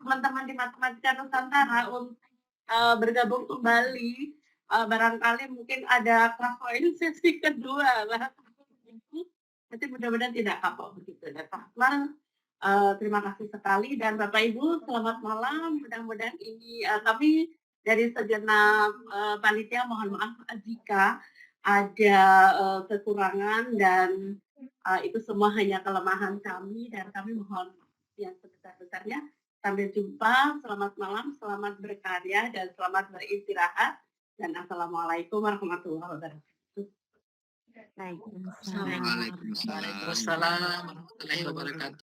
teman-teman di Matematika Nusantara untuk bergabung kembali. Barangkali mungkin ada kelas poin sesi kedua lah. Nanti mudah-mudahan tidak kapok begitu. Dan Pak Asman, terima kasih sekali, dan Bapak Ibu selamat malam. Mudah-mudahan ini kami dari segenap panitia mohon maaf jika ada kekurangan, dan itu semua hanya kelemahan kami, dan kami mohon yang sebesar-besarnya. Sampai jumpa, selamat malam, selamat berkarya, dan selamat beristirahat. Dan assalamualaikum warahmatullahi wabarakatuh. Waalaikumsalam. Waalaikumsalam warahmatullahi wabarakatuh.